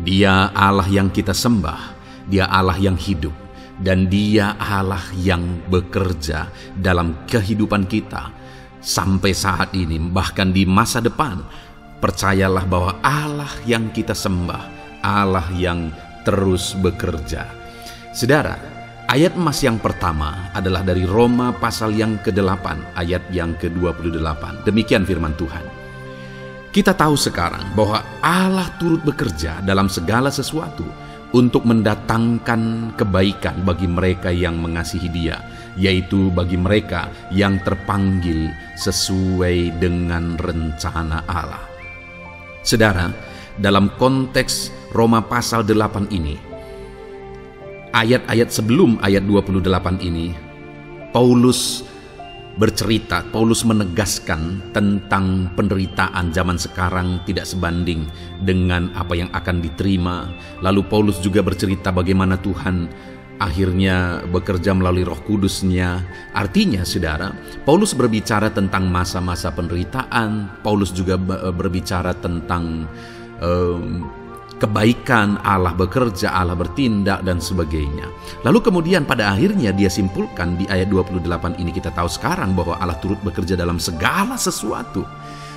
Dia Allah yang kita sembah, Dia Allah yang hidup, dan Dia Allah yang bekerja dalam kehidupan kita sampai saat ini, bahkan di masa depan. Percayalah bahwa Allah yang kita sembah, Allah yang terus bekerja. Saudara, ayat emas yang pertama adalah dari Roma pasal yang ke-8 ayat yang ke-28. Demikian firman Tuhan. Kita tahu sekarang bahwa Allah turut bekerja dalam segala sesuatu untuk mendatangkan kebaikan bagi mereka yang mengasihi Dia, yaitu bagi mereka yang terpanggil sesuai dengan rencana Allah. Saudara, dalam konteks Roma pasal 8 ini, ayat-ayat sebelum ayat 28 ini, Paulus menegaskan tentang penderitaan zaman sekarang tidak sebanding dengan apa yang akan diterima. Lalu Paulus juga bercerita bagaimana Tuhan akhirnya bekerja melalui Roh Kudus-Nya. Artinya saudara, Paulus berbicara tentang masa-masa penderitaan. Paulus juga berbicara tentang kebaikan, Allah bekerja, Allah bertindak, dan sebagainya. Lalu kemudian pada akhirnya dia simpulkan di ayat 28 ini, kita tahu sekarang bahwa Allah turut bekerja dalam segala sesuatu.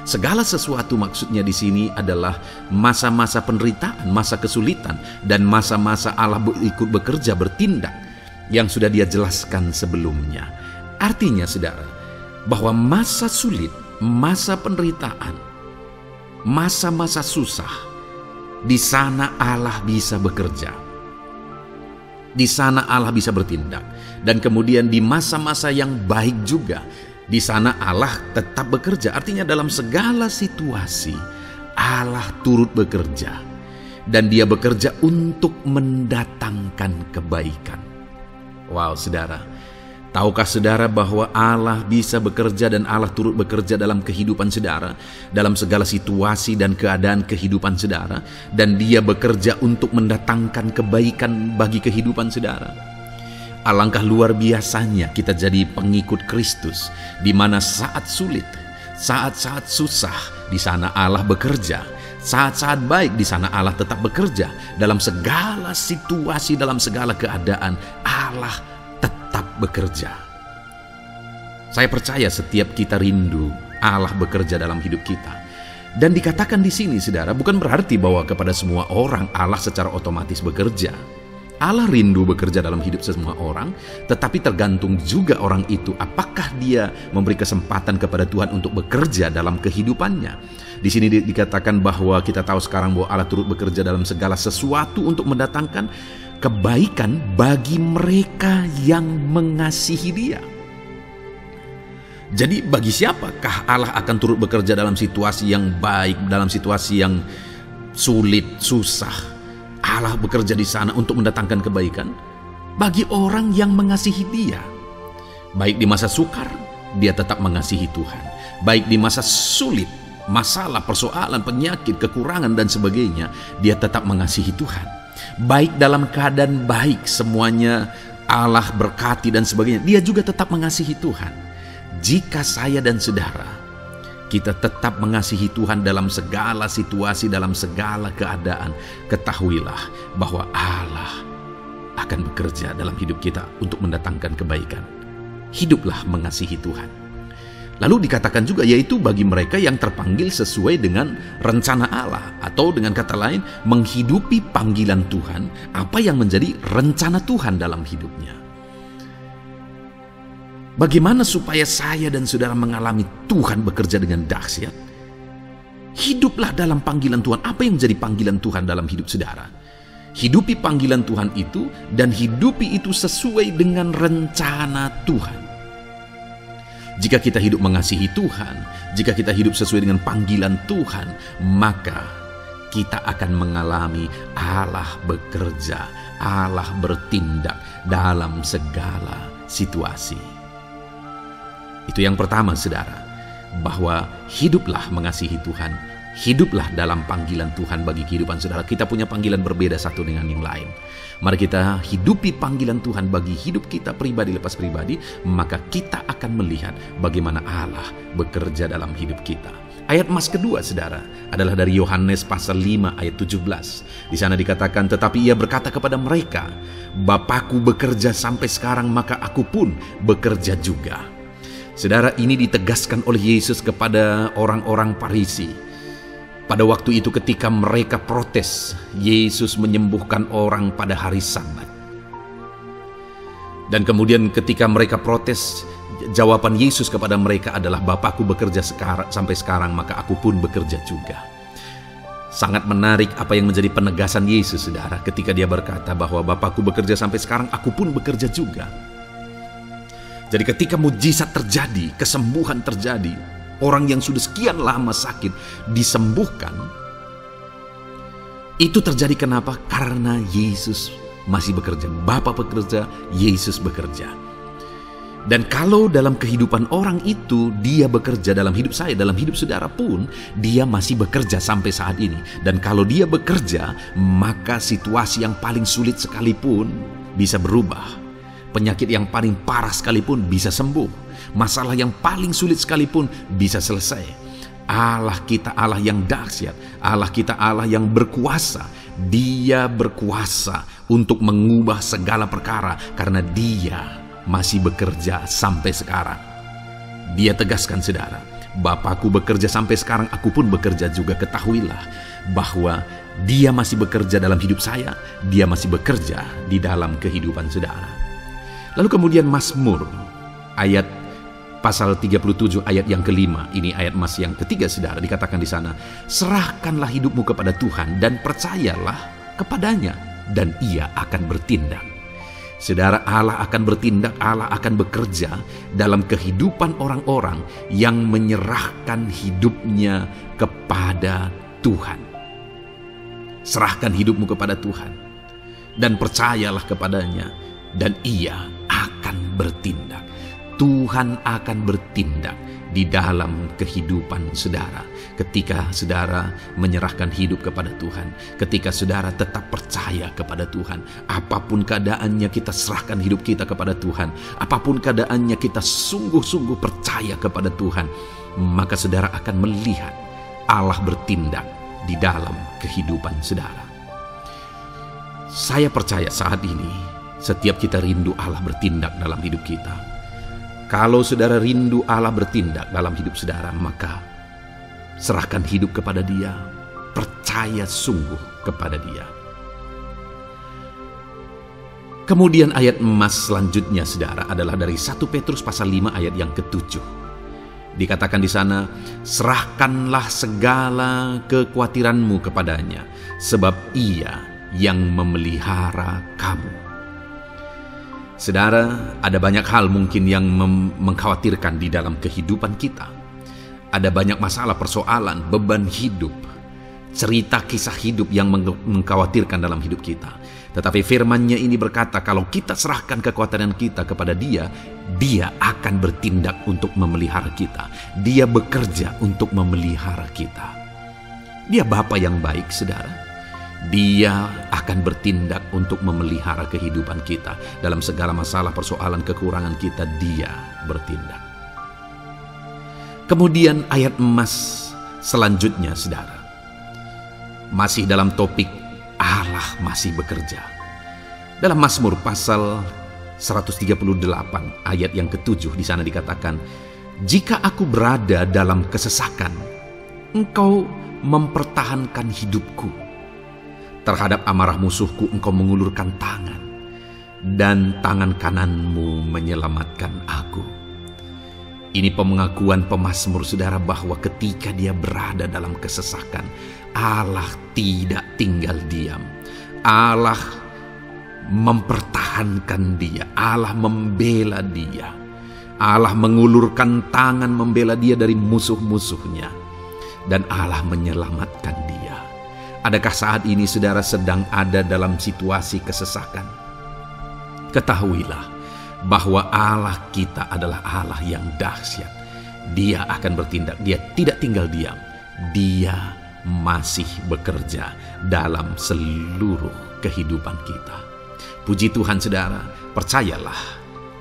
Segala sesuatu maksudnya di sini adalah masa-masa penderitaan, masa kesulitan, dan masa-masa Allah ikut bekerja, bertindak, yang sudah dia jelaskan sebelumnya. Artinya saudara, bahwa masa sulit, masa penderitaan, masa-masa susah, di sana Allah bisa bekerja. Di sana Allah bisa bertindak. Dan kemudian di masa-masa yang baik juga, di sana Allah tetap bekerja. Artinya dalam segala situasi Allah turut bekerja. Dan Dia bekerja untuk mendatangkan kebaikan. Wow saudara, tahukah saudara bahwa Allah bisa bekerja dan Allah turut bekerja dalam kehidupan saudara, dalam segala situasi dan keadaan kehidupan saudara, dan Dia bekerja untuk mendatangkan kebaikan bagi kehidupan saudara. Alangkah luar biasanya kita jadi pengikut Kristus, di mana saat sulit, saat-saat susah, di sana Allah bekerja. Saat-saat baik, di sana Allah tetap bekerja. Dalam segala situasi, dalam segala keadaan, Allah tetap bekerja. Saya percaya setiap kita rindu Allah bekerja dalam hidup kita. Dan dikatakan di sini saudara, bukan berarti bahwa kepada semua orang Allah secara otomatis bekerja. Allah rindu bekerja dalam hidup semua orang, tetapi tergantung juga orang itu apakah dia memberi kesempatan kepada Tuhan untuk bekerja dalam kehidupannya. Di sini dikatakan bahwa kita tahu sekarang bahwa Allah turut bekerja dalam segala sesuatu untuk mendatangkan kebaikan bagi mereka yang mengasihi Dia. Jadi bagi siapakah Allah akan turut bekerja dalam situasi yang baik, dalam situasi yang sulit, susah? Allah bekerja di sana untuk mendatangkan kebaikan bagi orang yang mengasihi Dia. Baik di masa sukar, dia tetap mengasihi Tuhan. Baik di masa sulit, masalah, persoalan, penyakit, kekurangan, dan sebagainya, dia tetap mengasihi Tuhan. Baik dalam keadaan baik, semuanya Allah berkati dan sebagainya, dia juga tetap mengasihi Tuhan. Jika saya dan saudara, kita tetap mengasihi Tuhan dalam segala situasi, dalam segala keadaan, ketahuilah bahwa Allah akan bekerja dalam hidup kita untuk mendatangkan kebaikan. hiduplah mengasihi Tuhan. Lalu dikatakan juga, yaitu bagi mereka yang terpanggil sesuai dengan rencana Allah, atau dengan kata lain, menghidupi panggilan Tuhan, apa yang menjadi rencana Tuhan dalam hidupnya. Bagaimana supaya saya dan saudara mengalami Tuhan bekerja dengan dahsyat? Hiduplah dalam panggilan Tuhan. Apa yang menjadi panggilan Tuhan dalam hidup saudara? Hidupi panggilan Tuhan itu, dan hidupi itu sesuai dengan rencana Tuhan. Jika kita hidup mengasihi Tuhan, jika kita hidup sesuai dengan panggilan Tuhan, maka kita akan mengalami Allah bekerja, Allah bertindak dalam segala situasi. Itu yang pertama, saudara, bahwa hiduplah mengasihi Tuhan, hiduplah dalam panggilan Tuhan bagi kehidupan saudara. Kita punya panggilan berbeda satu dengan yang lain. Mari kita hidupi panggilan Tuhan bagi hidup kita pribadi lepas pribadi, maka kita akan melihat bagaimana Allah bekerja dalam hidup kita. Ayat emas kedua, saudara, adalah dari Yohanes pasal 5 ayat 17. Di sana dikatakan, tetapi ia berkata kepada mereka, Bapakku bekerja sampai sekarang, maka aku pun bekerja juga. Saudara, ini ditegaskan oleh Yesus kepada orang-orang Farisi. Pada waktu itu ketika mereka protes, Yesus menyembuhkan orang pada hari Sabat. Dan kemudian ketika mereka protes, jawaban Yesus kepada mereka adalah, Bapakku bekerja sampai sekarang, maka aku pun bekerja juga. Sangat menarik apa yang menjadi penegasan Yesus, saudara, ketika dia berkata bahwa Bapakku bekerja sampai sekarang, aku pun bekerja juga. Jadi ketika mujizat terjadi, kesembuhan terjadi, orang yang sudah sekian lama sakit disembuhkan. Itu terjadi kenapa? Karena Yesus masih bekerja. Bapa bekerja, Yesus bekerja. Dan kalau dalam kehidupan orang itu dia bekerja, dalam hidup saya, dalam hidup saudara pun, dia masih bekerja sampai saat ini. Dan kalau dia bekerja, maka situasi yang paling sulit sekalipun bisa berubah. Penyakit yang paling parah sekalipun bisa sembuh. Masalah yang paling sulit sekalipun bisa selesai. Allah kita Allah yang dahsyat, Allah kita Allah yang berkuasa. Dia berkuasa untuk mengubah segala perkara karena dia masih bekerja sampai sekarang. Dia tegaskan, saudara, Bapakku bekerja sampai sekarang, aku pun bekerja juga. Ketahuilah bahwa dia masih bekerja dalam hidup saya, dia masih bekerja di dalam kehidupan saudara. Lalu kemudian Mazmur ayat pasal 37 ayat yang kelima, ini ayat emas yang ketiga, saudara, dikatakan di sana, serahkanlah hidupmu kepada Tuhan dan percayalah kepadanya, dan ia akan bertindak. Saudara, Allah akan bertindak, Allah akan bekerja dalam kehidupan orang-orang yang menyerahkan hidupnya kepada Tuhan. Serahkan hidupmu kepada Tuhan dan percayalah kepadanya, dan ia akan bertindak. Tuhan akan bertindak di dalam kehidupan saudara. Ketika saudara menyerahkan hidup kepada Tuhan, ketika saudara tetap percaya kepada Tuhan, apapun keadaannya kita serahkan hidup kita kepada Tuhan, apapun keadaannya kita sungguh-sungguh percaya kepada Tuhan, maka saudara akan melihat Allah bertindak di dalam kehidupan saudara. Saya percaya saat ini setiap kita rindu Allah bertindak dalam hidup kita. Kalau saudara rindu Allah bertindak dalam hidup saudara, maka serahkan hidup kepada Dia, percaya sungguh kepada Dia. Kemudian ayat emas selanjutnya, saudara, adalah dari 1 Petrus pasal 5 ayat yang ke-7. Dikatakan di sana, serahkanlah segala kekhawatiranmu kepadanya, sebab Ia yang memelihara kamu. Saudara, ada banyak hal mungkin yang mengkhawatirkan di dalam kehidupan kita. Ada banyak masalah, persoalan, beban hidup, cerita kisah hidup yang mengkhawatirkan dalam hidup kita. Tetapi firman-Nya ini berkata, kalau kita serahkan kekhawatiran kita kepada Dia, Dia akan bertindak untuk memelihara kita. Dia bekerja untuk memelihara kita. Dia Bapa yang baik, saudara. Dia akan bertindak untuk memelihara kehidupan kita. Dalam segala masalah, persoalan, kekurangan kita, Dia bertindak. Kemudian ayat emas selanjutnya, saudara, masih dalam topik Allah masih bekerja. Dalam Mazmur pasal 138 ayat yang ke-7 di sana dikatakan, "Jika aku berada dalam kesesakan, engkau mempertahankan hidupku. Terhadap amarah musuhku engkau mengulurkan tangan, dan tangan kananmu menyelamatkan aku." Ini pengakuan pemazmur saudara bahwa ketika dia berada dalam kesesakan, Allah tidak tinggal diam. Allah mempertahankan dia. Allah membela dia. Allah mengulurkan tangan membela dia dari musuh-musuhnya. Dan Allah menyelamatkan dia. Adakah saat ini saudara sedang ada dalam situasi kesesakan? Ketahuilah bahwa Allah kita adalah Allah yang dahsyat. Dia akan bertindak, dia tidak tinggal diam. Dia masih bekerja dalam seluruh kehidupan kita. Puji Tuhan saudara, percayalah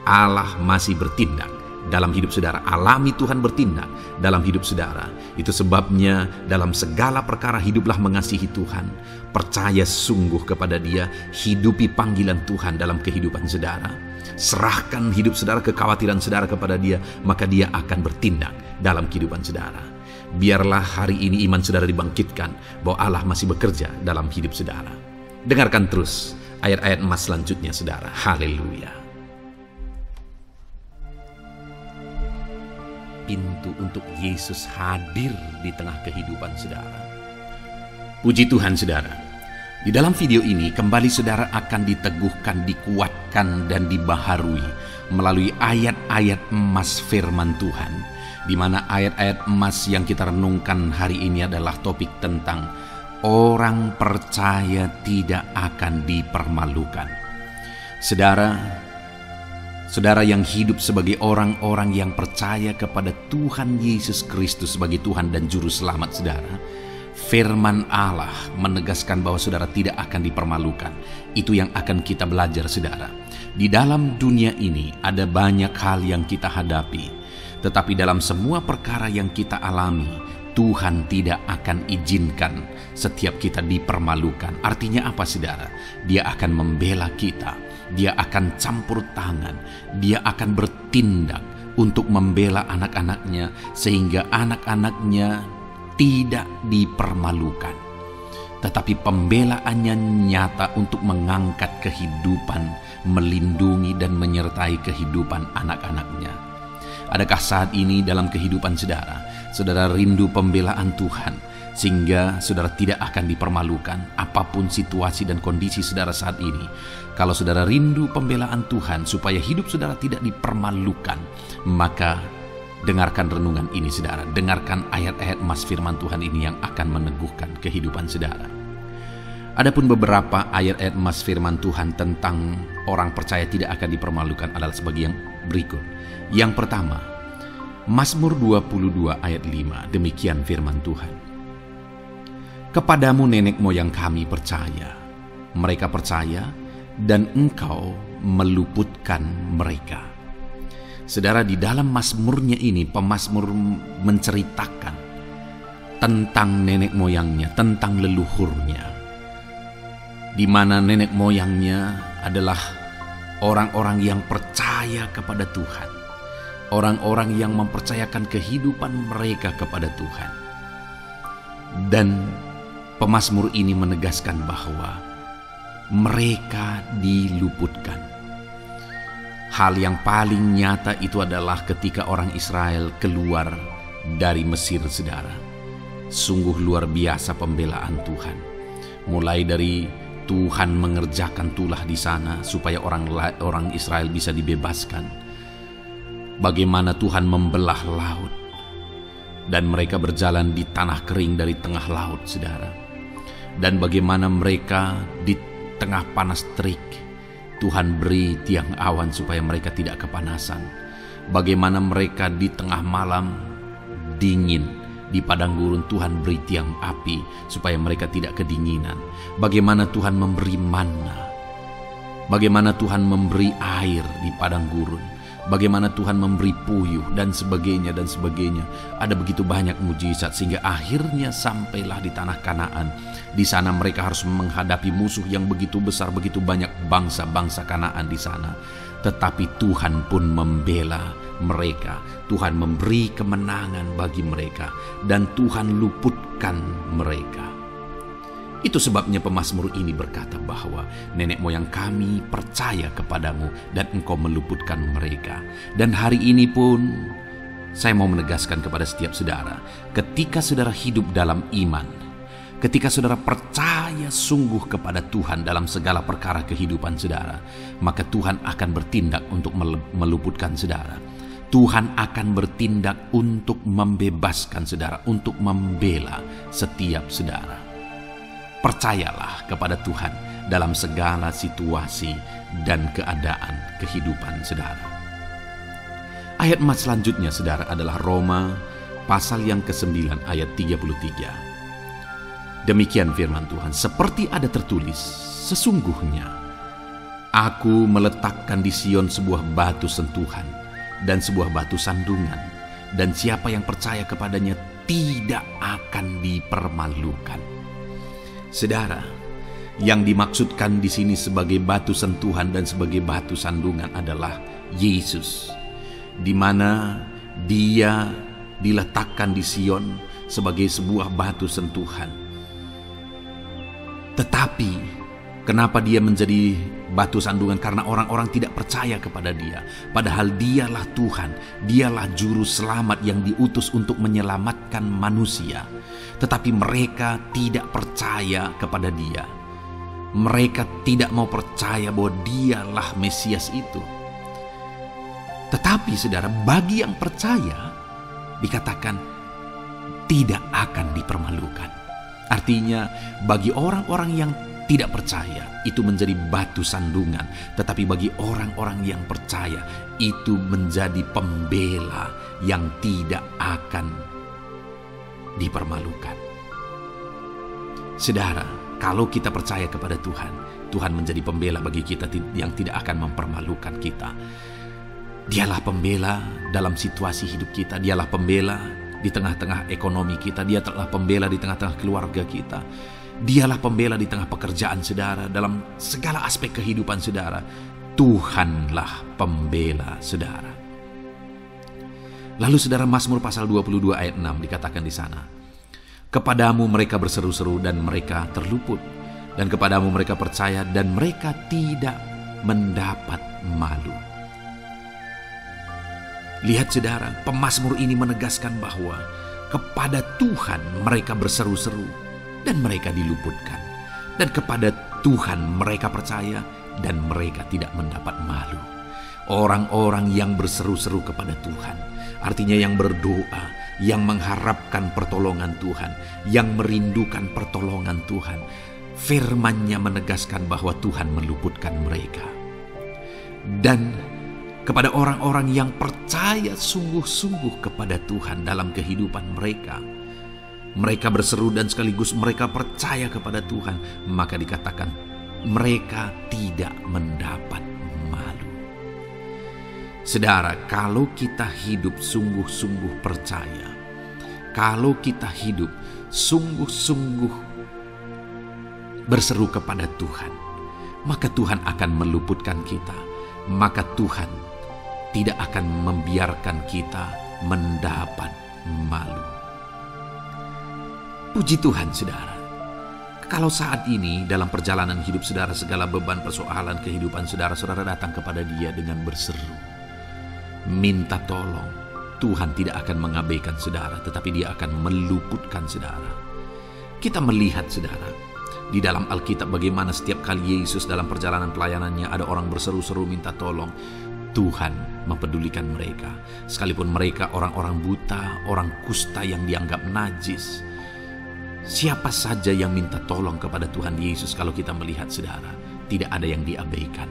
Allah masih bertindak dalam hidup saudara. Alami Tuhan bertindak dalam hidup saudara. Itu sebabnya dalam segala perkara hiduplah mengasihi Tuhan. Percaya sungguh kepada Dia, hidupi panggilan Tuhan dalam kehidupan saudara. Serahkan hidup saudara, kekhawatiran saudara kepada Dia, maka Dia akan bertindak dalam kehidupan saudara. Biarlah hari ini iman saudara dibangkitkan bahwa Allah masih bekerja dalam hidup saudara. Dengarkan terus ayat-ayat emas selanjutnya saudara. Haleluya. Pintu untuk Yesus hadir di tengah kehidupan saudara. Puji Tuhan saudara. Di dalam video ini kembali saudara akan diteguhkan, dikuatkan dan dibaharui melalui ayat-ayat emas firman Tuhan, di mana ayat-ayat emas yang kita renungkan hari ini adalah topik tentang orang percaya tidak akan dipermalukan. Saudara yang hidup sebagai orang-orang yang percaya kepada Tuhan Yesus Kristus sebagai Tuhan dan Juru Selamat saudara, firman Allah menegaskan bahwa saudara tidak akan dipermalukan. Itu yang akan kita belajar saudara. Di dalam dunia ini ada banyak hal yang kita hadapi, tetapi dalam semua perkara yang kita alami, Tuhan tidak akan izinkan setiap kita dipermalukan. Artinya apa saudara? Dia akan membela kita. Dia akan campur tangan. Dia akan bertindak untuk membela anak-anaknya sehingga anak-anaknya tidak dipermalukan. Tetapi pembelaannya nyata untuk mengangkat kehidupan, melindungi dan menyertai kehidupan anak-anaknya. Adakah saat ini dalam kehidupan saudara rindu pembelaan Tuhan sehingga saudara tidak akan dipermalukan apapun situasi dan kondisi saudara saat ini? Kalau saudara rindu pembelaan Tuhan supaya hidup saudara tidak dipermalukan, maka dengarkan renungan ini saudara. Dengarkan ayat-ayat emas firman Tuhan ini yang akan meneguhkan kehidupan saudara. Adapun beberapa ayat-ayat emas firman Tuhan tentang orang percaya tidak akan dipermalukan adalah sebagai yang berikut. Yang pertama, Mazmur 22 ayat 5, demikian firman Tuhan. "Kepadamu nenek moyang kami percaya, mereka percaya dan Engkau meluputkan mereka." Saudara, di dalam mazmurnya ini pemazmur menceritakan tentang nenek moyangnya, tentang leluhurnya, di mana nenek moyangnya adalah orang-orang yang percaya kepada Tuhan, orang-orang yang mempercayakan kehidupan mereka kepada Tuhan. Dan pemazmur ini menegaskan bahwa mereka diluputkan. Hal yang paling nyata itu adalah ketika orang Israel keluar dari Mesir saudara. Sungguh luar biasa pembelaan Tuhan. Mulai dari Tuhan mengerjakan tulah di sana supaya orang Israel bisa dibebaskan. Bagaimana Tuhan membelah laut dan mereka berjalan di tanah kering dari tengah laut saudara. Dan bagaimana mereka di tengah panas terik Tuhan beri tiang awan supaya mereka tidak kepanasan. Bagaimana mereka di tengah malam dingin di padang gurun, Tuhan beri tiang api supaya mereka tidak kedinginan. Bagaimana Tuhan memberi manna. Bagaimana Tuhan memberi air di padang gurun. Bagaimana Tuhan memberi puyuh dan sebagainya dan sebagainya. Ada begitu banyak mujizat sehingga akhirnya sampailah di tanah Kanaan. Di sana mereka harus menghadapi musuh yang begitu besar, begitu banyak bangsa-bangsa Kanaan di sana. tetapi Tuhan pun membela mereka. Tuhan memberi kemenangan bagi mereka, dan Tuhan luputkan mereka. Itu sebabnya pemazmur ini berkata bahwa nenek moyang kami percaya kepadamu dan engkau meluputkan mereka. Dan hari ini pun saya mau menegaskan kepada setiap saudara, ketika saudara hidup dalam iman, ketika saudara percaya sungguh kepada Tuhan dalam segala perkara kehidupan saudara, maka Tuhan akan bertindak untuk meluputkan saudara. Tuhan akan bertindak untuk membebaskan saudara, untuk membela setiap saudara. Percayalah kepada Tuhan dalam segala situasi dan keadaan kehidupan saudara. Ayat emas selanjutnya saudara adalah Roma pasal yang ke-9 ayat 33. Demikian firman Tuhan, seperti ada tertulis, sesungguhnya aku meletakkan di Sion sebuah batu sentuhan dan sebuah batu sandungan, dan siapa yang percaya kepadanya tidak akan dipermalukan. Saudara, yang dimaksudkan di sini sebagai batu sentuhan dan sebagai batu sandungan adalah Yesus, di mana Dia diletakkan di Sion sebagai sebuah batu sentuhan. Tetapi kenapa Dia menjadi batu sandungan? Karena orang-orang tidak percaya kepada Dia. Padahal Dialah Tuhan, Dialah juru selamat yang diutus untuk menyelamatkan manusia. Tetapi mereka tidak percaya kepada Dia. Mereka tidak mau percaya bahwa Dialah Mesias itu. Tetapi saudara, bagi yang percaya dikatakan tidak akan dipermalukan. Artinya bagi orang-orang yang tidak percaya itu menjadi batu sandungan, tetapi bagi orang-orang yang percaya itu menjadi pembela yang tidak akan dipermalukan. Saudara, kalau kita percaya kepada Tuhan, Tuhan menjadi pembela bagi kita yang tidak akan mempermalukan kita. Dialah pembela dalam situasi hidup kita, Dialah pembela di tengah-tengah ekonomi kita, Dia telah pembela di tengah-tengah keluarga kita. Dialah pembela di tengah pekerjaan saudara, dalam segala aspek kehidupan saudara. Tuhanlah pembela saudara. Lalu saudara, Mazmur pasal 22 ayat 6 dikatakan di sana, kepadamu mereka berseru-seru dan mereka terluput, dan kepadamu mereka percaya dan mereka tidak mendapat malu. Lihat saudara, pemazmur ini menegaskan bahwa kepada Tuhan mereka berseru-seru dan mereka diluputkan, dan kepada Tuhan mereka percaya dan mereka tidak mendapat malu. Orang-orang yang berseru-seru kepada Tuhan, artinya yang berdoa, yang mengharapkan pertolongan Tuhan, yang merindukan pertolongan Tuhan, firman-Nya menegaskan bahwa Tuhan meluputkan mereka. Dan kepada orang-orang yang percaya sungguh-sungguh kepada Tuhan dalam kehidupan mereka, mereka berseru dan sekaligus mereka percaya kepada Tuhan, maka dikatakan mereka tidak mendapat malu. Saudara, kalau kita hidup sungguh-sungguh percaya, kalau kita hidup sungguh-sungguh berseru kepada Tuhan, maka Tuhan akan meluputkan kita. Maka Tuhan tidak akan membiarkan kita mendapat malu. Puji Tuhan saudara. Kalau saat ini dalam perjalanan hidup saudara, segala beban persoalan kehidupan saudara datang kepada Dia dengan berseru, minta tolong, Tuhan tidak akan mengabaikan saudara, tetapi Dia akan meluputkan saudara. Kita melihat saudara, di dalam Alkitab bagaimana setiap kali Yesus dalam perjalanan pelayanannya ada orang berseru-seru minta tolong, Tuhan mempedulikan mereka. Sekalipun mereka orang-orang buta, orang kusta yang dianggap najis. Siapa saja yang minta tolong kepada Tuhan Yesus, kalau kita melihat saudara, tidak ada yang diabaikan.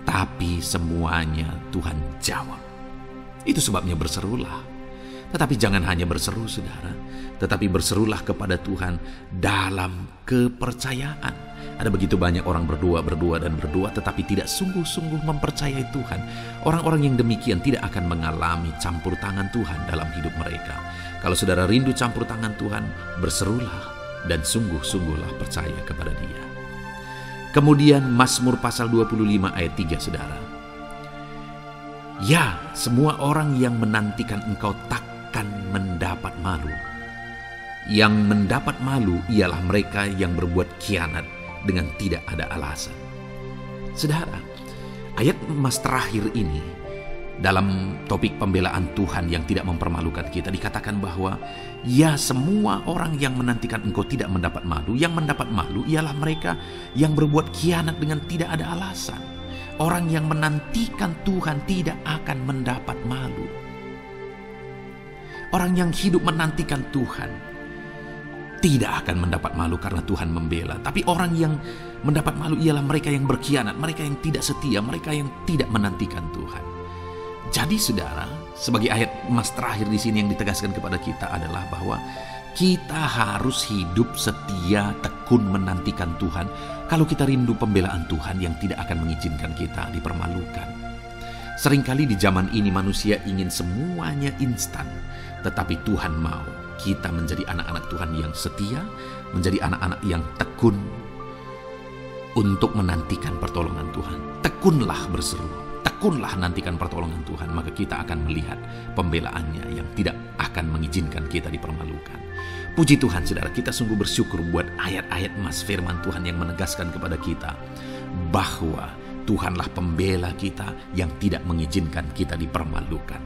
Tapi semuanya Tuhan jawab. Itu sebabnya berserulah. Tetapi jangan hanya berseru saudara, tetapi berserulah kepada Tuhan dalam kepercayaan. Ada begitu banyak orang berdoa tetapi tidak sungguh-sungguh mempercayai Tuhan. Orang-orang yang demikian tidak akan mengalami campur tangan Tuhan dalam hidup mereka. Kalau saudara rindu campur tangan Tuhan, berserulah dan sungguh-sungguhlah percaya kepada Dia. Kemudian Mazmur pasal 25 ayat 3 saudara. Ya, semua orang yang menantikan engkau takkan mendapat malu. Yang mendapat malu ialah mereka yang berbuat khianat dengan tidak ada alasan. Saudara, ayat emas terakhir ini dalam topik pembelaan Tuhan yang tidak mempermalukan kita dikatakan bahwa ya, semua orang yang menantikan engkau tidak mendapat malu. Yang mendapat malu ialah mereka yang berbuat khianat dengan tidak ada alasan. Orang yang menantikan Tuhan tidak akan mendapat malu. Orang yang hidup menantikan Tuhan tidak akan mendapat malu karena Tuhan membela. Tapi orang yang mendapat malu ialah mereka yang berkhianat, mereka yang tidak setia, mereka yang tidak menantikan Tuhan. Jadi saudara, sebagai ayat emas terakhir di sini yang ditegaskan kepada kita adalah bahwa kita harus hidup setia, tekun menantikan Tuhan. Kalau kita rindu pembelaan Tuhan yang tidak akan mengizinkan kita dipermalukan. Seringkali di zaman ini manusia ingin semuanya instan, tetapi Tuhan mau kita menjadi anak-anak Tuhan yang setia, menjadi anak-anak yang tekun untuk menantikan pertolongan Tuhan. Tekunlah berseru, tekunlah nantikan pertolongan Tuhan, maka kita akan melihat pembelaannya yang tidak akan mengizinkan kita dipermalukan. Puji Tuhan saudara, kita sungguh bersyukur buat ayat-ayat emas firman Tuhan yang menegaskan kepada kita bahwa Tuhanlah pembela kita yang tidak mengizinkan kita dipermalukan.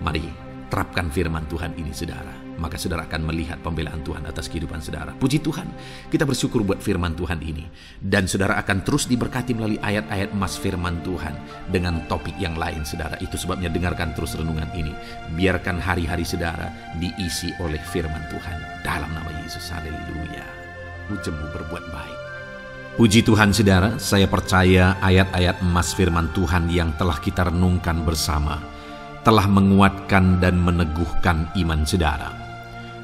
Mari terapkan firman Tuhan ini saudara, maka saudara akan melihat pembelaan Tuhan atas kehidupan saudara. Puji Tuhan, kita bersyukur buat firman Tuhan ini. Dan saudara akan terus diberkati melalui ayat-ayat emas firman Tuhan dengan topik yang lain saudara. Itu sebabnya dengarkan terus renungan ini. Biarkan hari-hari saudara diisi oleh firman Tuhan. Dalam nama Yesus, haleluya. Ujungmu berbuat baik. Puji Tuhan saudara, saya percaya ayat-ayat emas firman Tuhan yang telah kita renungkan bersama telah menguatkan dan meneguhkan iman saudara.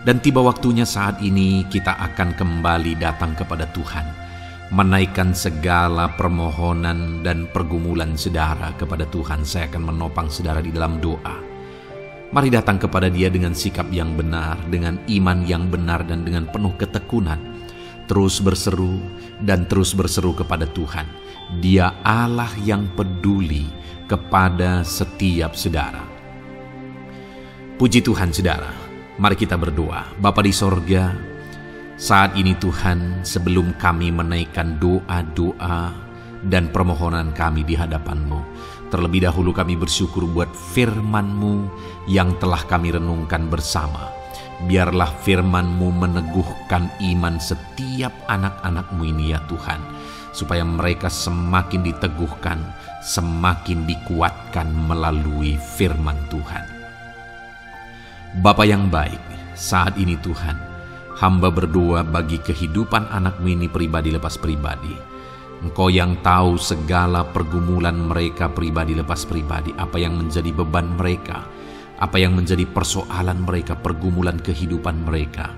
Dan tiba waktunya saat ini kita akan kembali datang kepada Tuhan, menaikkan segala permohonan dan pergumulan saudara kepada Tuhan. Saya akan menopang saudara di dalam doa. Mari datang kepada Dia dengan sikap yang benar, dengan iman yang benar dan dengan penuh ketekunan. Terus berseru dan terus berseru kepada Tuhan. Dia Allah yang peduli kepada setiap saudara. Puji Tuhan saudara, mari kita berdoa. Bapa di sorga, saat ini Tuhan, sebelum kami menaikkan doa-doa dan permohonan kami di hadapan-Mu, terlebih dahulu kami bersyukur buat firman-Mu yang telah kami renungkan bersama. Biarlah firman-Mu meneguhkan iman setiap anak-anak-Mu ini ya Tuhan, supaya mereka semakin diteguhkan, semakin dikuatkan melalui firman Tuhan. Bapa yang baik, saat ini Tuhan, hamba berdoa bagi kehidupan anak-Mu ini pribadi lepas pribadi. Engkau yang tahu segala pergumulan mereka pribadi lepas pribadi, apa yang menjadi beban mereka, apa yang menjadi persoalan mereka, pergumulan kehidupan mereka.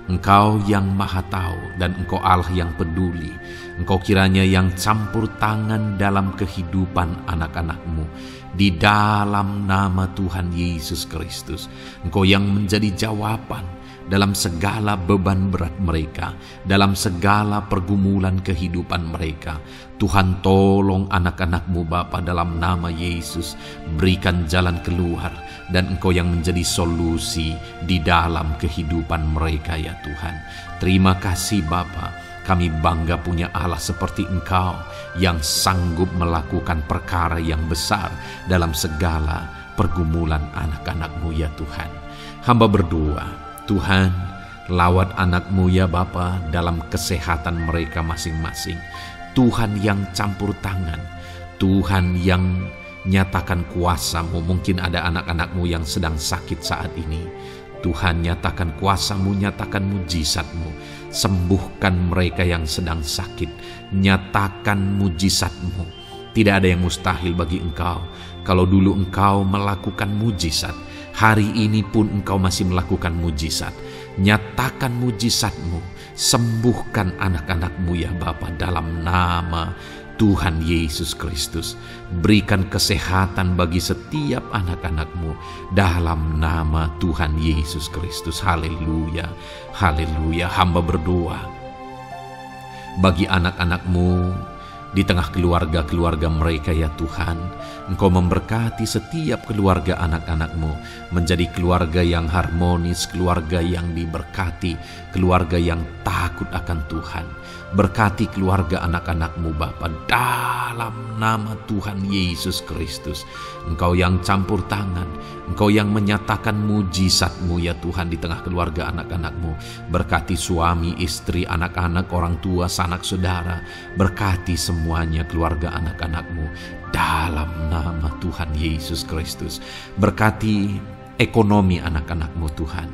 Engkau yang maha tahu dan Engkau Allah yang peduli. Engkau kiranya yang campur tangan dalam kehidupan anak-anak-Mu. Di dalam nama Tuhan Yesus Kristus, Engkau yang menjadi jawaban dalam segala beban berat mereka, dalam segala pergumulan kehidupan mereka. Tuhan tolong anak-anak-Mu Bapa dalam nama Yesus, berikan jalan keluar dan Engkau yang menjadi solusi di dalam kehidupan mereka ya Tuhan. Terima kasih Bapa, kami bangga punya Allah seperti Engkau yang sanggup melakukan perkara yang besar dalam segala pergumulan anak-anak-Mu ya Tuhan. Hamba berdoa, Tuhan, lawat anak-Mu ya Bapa dalam kesehatan mereka masing-masing. Tuhan yang campur tangan, Tuhan yang nyatakan kuasa-Mu. Mungkin ada anak-anak-Mu yang sedang sakit saat ini. Tuhan, nyatakan kuasa-Mu, nyatakan mujizat-Mu. Sembuhkan mereka yang sedang sakit. Nyatakan mujizat-Mu. Tidak ada yang mustahil bagi Engkau. Kalau dulu Engkau melakukan mujizat, hari ini pun Engkau masih melakukan mujizat. Nyatakan mujizat-Mu. Sembuhkan anak-anak-Mu ya Bapa dalam nama Tuhan Yesus Kristus. Berikan kesehatan bagi setiap anak-anak-Mu dalam nama Tuhan Yesus Kristus. Haleluya, haleluya. Hamba berdoa bagi anak-anak-Mu di tengah keluarga-keluarga mereka ya Tuhan. Engkau memberkati setiap keluarga anak-anak-Mu menjadi keluarga yang harmonis, keluarga yang diberkati, keluarga yang takut akan Tuhan. Berkati keluarga anak-anak-Mu Bapa, dalam nama Tuhan Yesus Kristus. Engkau yang campur tangan, Engkau yang menyatakan mujizat-Mu ya Tuhan di tengah keluarga anak-anak-Mu. Berkati suami, istri, anak-anak, orang tua, sanak saudara. Berkati semuanya keluarga anak-anak-Mu dalam nama Tuhan Yesus Kristus. Berkati ekonomi anak-anak-Mu Tuhan.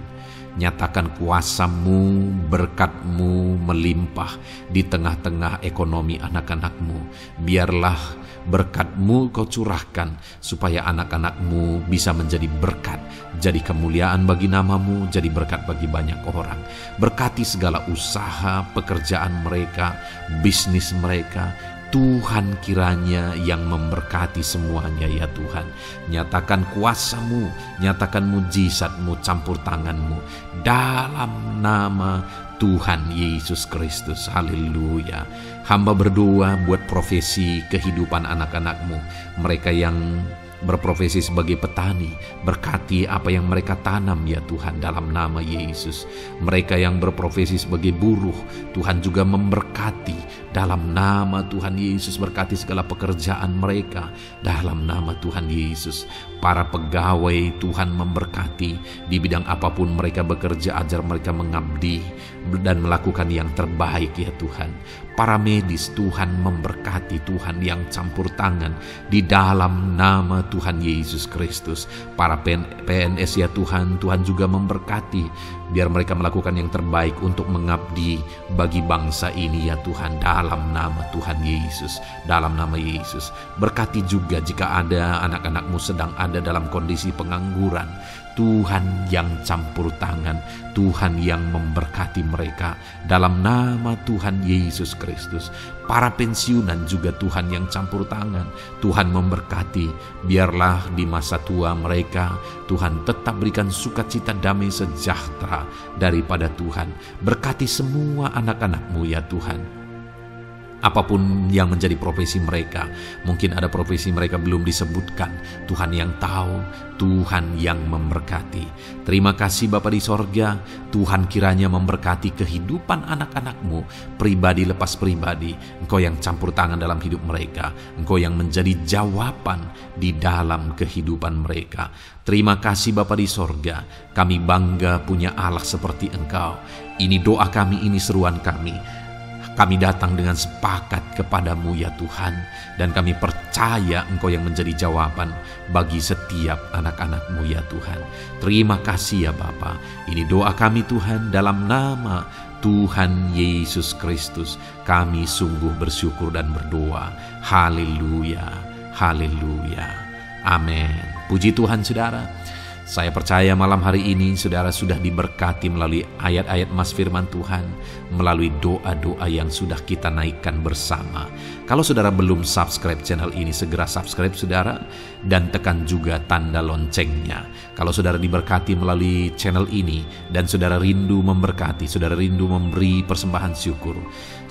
Nyatakan kuasa-Mu, berkat-Mu melimpah di tengah-tengah ekonomi anak-anak-Mu. Biarlah berkat-Mu Kau curahkan supaya anak-anak-Mu bisa menjadi berkat, jadi kemuliaan bagi nama-Mu, jadi berkat bagi banyak orang. Berkati segala usaha, pekerjaan mereka, bisnis mereka. Tuhan kiranya yang memberkati semuanya ya Tuhan. Nyatakan kuasa-Mu, nyatakan mujizat-Mu, campur tangan-Mu dalam nama Tuhan Yesus Kristus. Haleluya. Hamba berdoa buat profesi kehidupan anak-anak-Mu, mereka yang berprofesi sebagai petani, berkati apa yang mereka tanam ya Tuhan dalam nama Yesus. Mereka yang berprofesi sebagai buruh, Tuhan juga memberkati dalam nama Tuhan Yesus. Berkati segala pekerjaan mereka dalam nama Tuhan Yesus. Para pegawai Tuhan memberkati di bidang apapun mereka bekerja, ajar mereka mengabdi dan melakukan yang terbaik ya Tuhan. Para medis Tuhan memberkati, Tuhan yang campur tangan di dalam nama Tuhan Yesus Kristus. Para PNS ya Tuhan, Tuhan juga memberkati biar mereka melakukan yang terbaik untuk mengabdi bagi bangsa ini ya Tuhan dalam nama Tuhan Yesus. Dalam nama Yesus. Berkati juga jika ada anak-anak-Mu sedang ada dalam kondisi pengangguran, Tuhan yang campur tangan, Tuhan yang memberkati mereka dalam nama Tuhan Yesus Kristus. Para pensiunan juga Tuhan yang campur tangan, Tuhan memberkati. Biarlah di masa tua mereka Tuhan tetap berikan sukacita, damai, sejahtera daripada Tuhan. Berkati semua anak-anak-Mu ya Tuhan. Apapun yang menjadi profesi mereka, mungkin ada profesi mereka belum disebutkan, Tuhan yang tahu, Tuhan yang memberkati. Terima kasih Bapa di sorga, Tuhan kiranya memberkati kehidupan anak-anak-Mu, pribadi lepas pribadi. Engkau yang campur tangan dalam hidup mereka, Engkau yang menjadi jawaban di dalam kehidupan mereka. Terima kasih Bapa di sorga, kami bangga punya Allah seperti Engkau. Ini doa kami, ini seruan kami. Kami datang dengan sepakat kepadamu ya Tuhan, dan kami percaya Engkau yang menjadi jawaban bagi setiap anak-anak-Mu ya Tuhan. Terima kasih ya Bapa. Ini doa kami Tuhan dalam nama Tuhan Yesus Kristus. Kami sungguh bersyukur dan berdoa. Haleluya, haleluya, amin. Puji Tuhan saudara. Saya percaya malam hari ini saudara sudah diberkati melalui ayat-ayat Mas Firman Tuhan, melalui doa-doa yang sudah kita naikkan bersama. Kalau saudara belum subscribe channel ini, segera subscribe saudara, dan tekan juga tanda loncengnya. Kalau saudara diberkati melalui channel ini, dan saudara rindu memberkati, saudara rindu memberi persembahan syukur,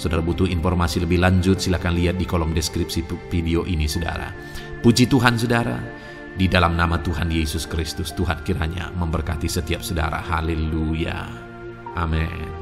saudara butuh informasi lebih lanjut, silakan lihat di kolom deskripsi video ini saudara. Puji Tuhan saudara. Di dalam nama Tuhan Yesus Kristus, Tuhan kiranya memberkati setiap saudara. Haleluya. Amin.